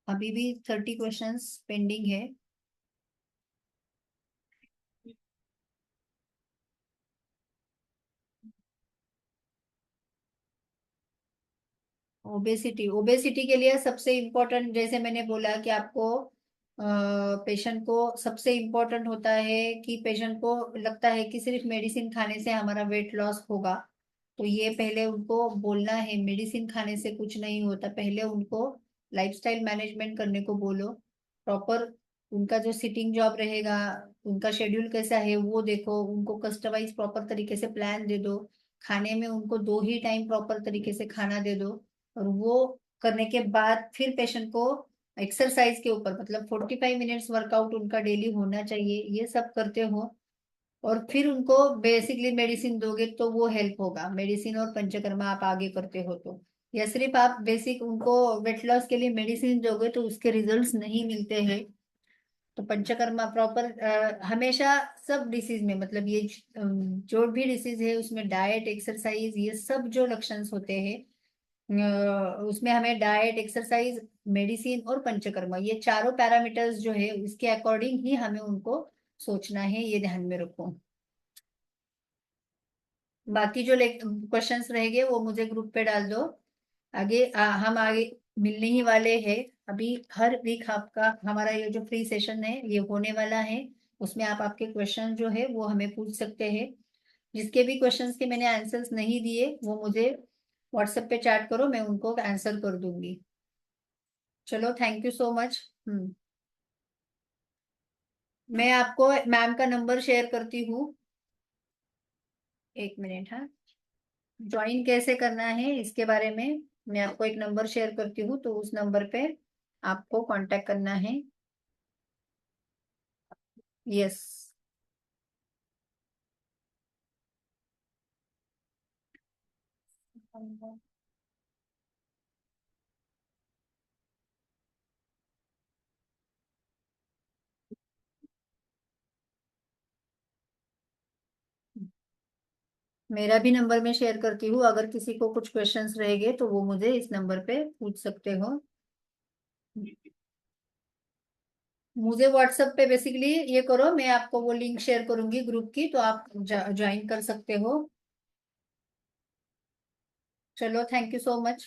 [SPEAKER 4] अभी भी 30 क्वेश्चंस पेंडिंग है। ओबेसिटी, ओबेसिटी के लिए सबसे इम्पोर्टेंट, जैसे मैंने बोला कि आपको पेशेंट को सबसे इम्पोर्टेंट होता है कि पेशेंट को लगता है कि सिर्फ मेडिसिन खाने से हमारा वेट लॉस होगा, तो ये पहले उनको बोलना है मेडिसिन खाने से कुछ नहीं होता। पहले उनको लाइफस्टाइल मैनेजमेंट करने को बोलो, प्रॉपर उनका जो सिटिंग जॉब रहेगा, उनका शेड्यूल कैसा है वो देखो, उनको कस्टमाइज प्रॉपर तरीके से प्लान दे दो, खाने में उनको 2 ही टाइम प्रॉपर तरीके से खाना दे दो, और वो करने के बाद फिर पेशेंट को एक्सरसाइज के ऊपर, मतलब 45 मिनट्स वर्कआउट उनका डेली होना चाहिए, ये सब करते हो और फिर उनको बेसिकली मेडिसिन दोगे तो वो हेल्प होगा। मेडिसिन और पंचकर्मा आप आगे करते हो तो, या सिर्फ आप बेसिक उनको वेट लॉस के लिए मेडिसिन दोगे तो उसके रिजल्ट्स नहीं मिलते हैं। तो पंचकर्मा प्रॉपर हमेशा सब डिसीज में, मतलब ये जो भी डिसीज है उसमें डाइट एक्सरसाइज ये सब जो लक्षण होते हैं, उसमें हमें डाइट एक्सरसाइज मेडिसिन और पंचकर्मा ये चारों पैरामीटर्स जो है इसके अकॉर्डिंग ही हमें उनको सोचना है, ये ध्यान में रखो। बाकी जो क्वेश्चंस रहेंगे वो मुझे ग्रुप पे डाल दो। आगे हम आगे मिलने ही वाले हैं। अभी हर वीक आपका हमारा ये जो फ्री सेशन है ये होने वाला है, उसमें आप आपके क्वेश्चन जो है वो हमें पूछ सकते हैं। जिसके भी क्वेश्चंस के मैंने आंसर्स नहीं दिए वो मुझे व्हाट्सएप पे चैट करो, मैं उनको आंसर कर दूंगी। चलो, थैंक यू सो मच। मैं आपको मैम का नंबर शेयर करती हूँ, 1 मिनट। हाँ, ज्वाइन कैसे करना है इसके बारे में मैं आपको एक नंबर शेयर करती हूँ, तो उस नंबर पे आपको कांटेक्ट करना है। यस। मेरा भी नंबर मैं शेयर करती हूँ, अगर किसी को कुछ क्वेश्चंस रहेंगे तो वो मुझे इस नंबर पे पूछ सकते हो। मुझे व्हाट्सएप पे बेसिकली ये करो, मैं आपको वो लिंक शेयर करूंगी ग्रुप की, तो आप ज्वाइन कर सकते हो। चलो, thank you so much.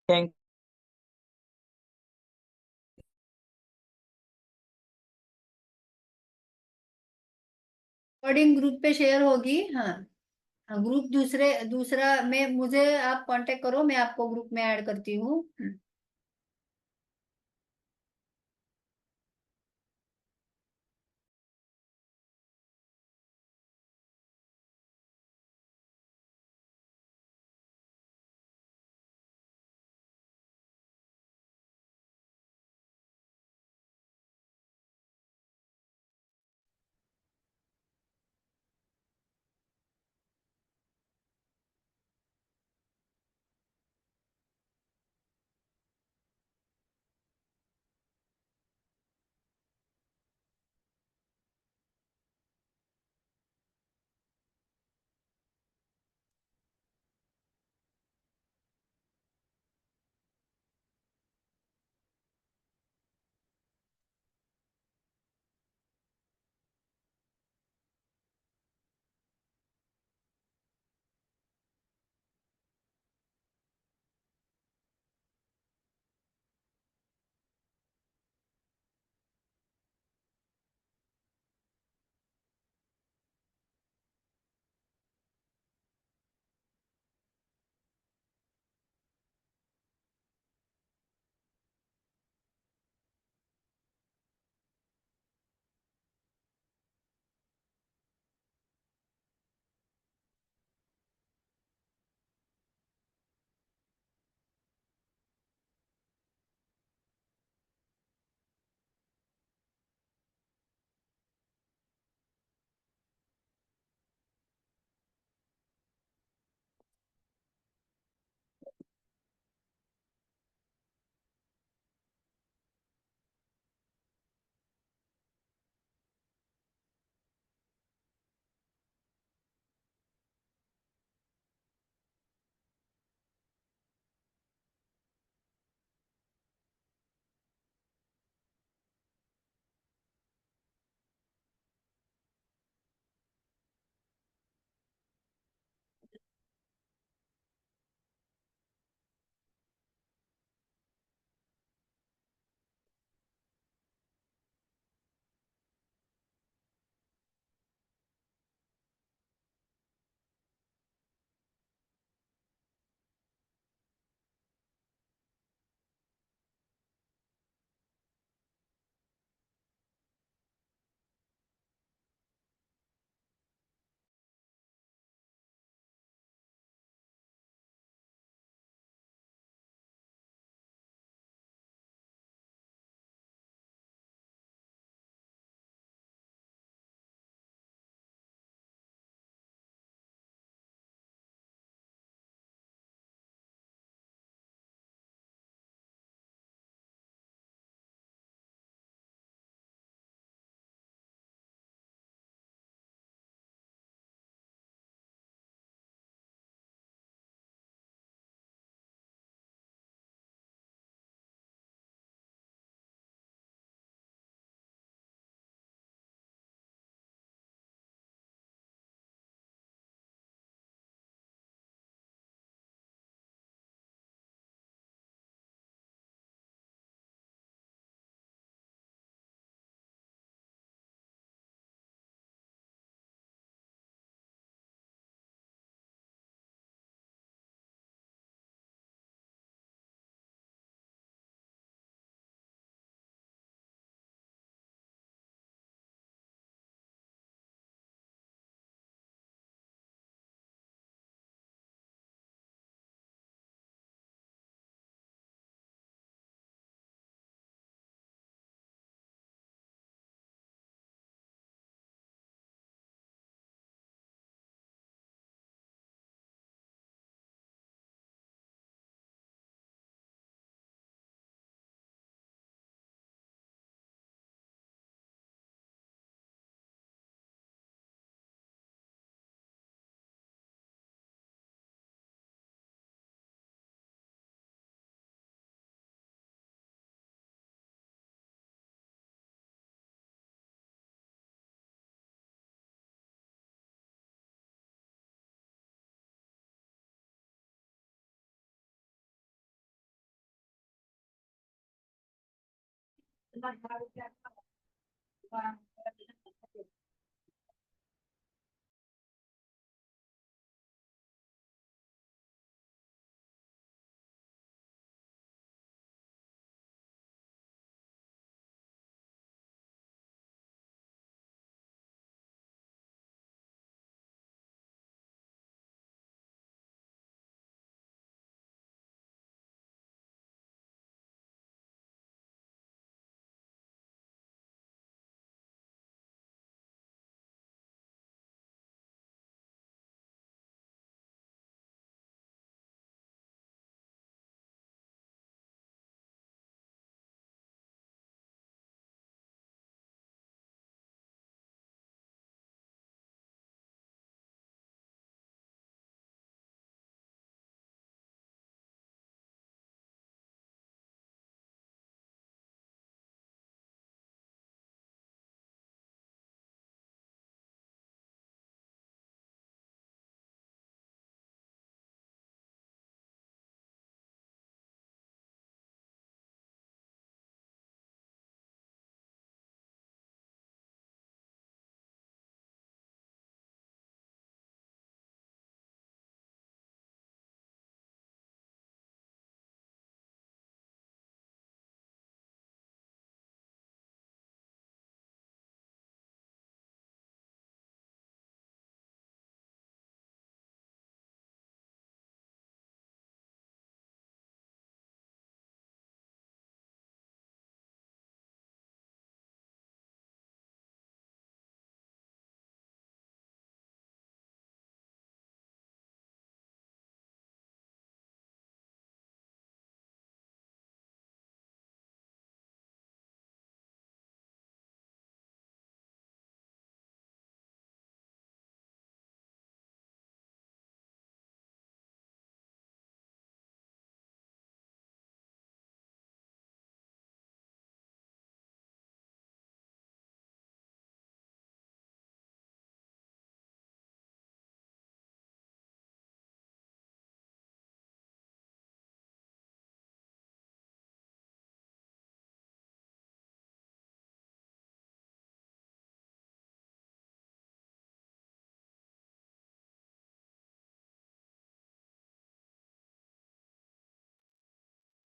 [SPEAKER 8] Thank
[SPEAKER 4] recording group पे शेयर होगी। हाँ, ग्रुप दूसरा मैं मुझे आप कांटेक्ट करो, मैं आपको ग्रुप में ऐड करती हूँ।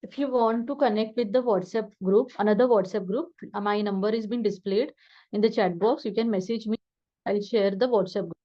[SPEAKER 5] If you want to connect with the WhatsApp group, another WhatsApp group, my number is being displayed in the chat box. You can message me. I'll share the WhatsApp group.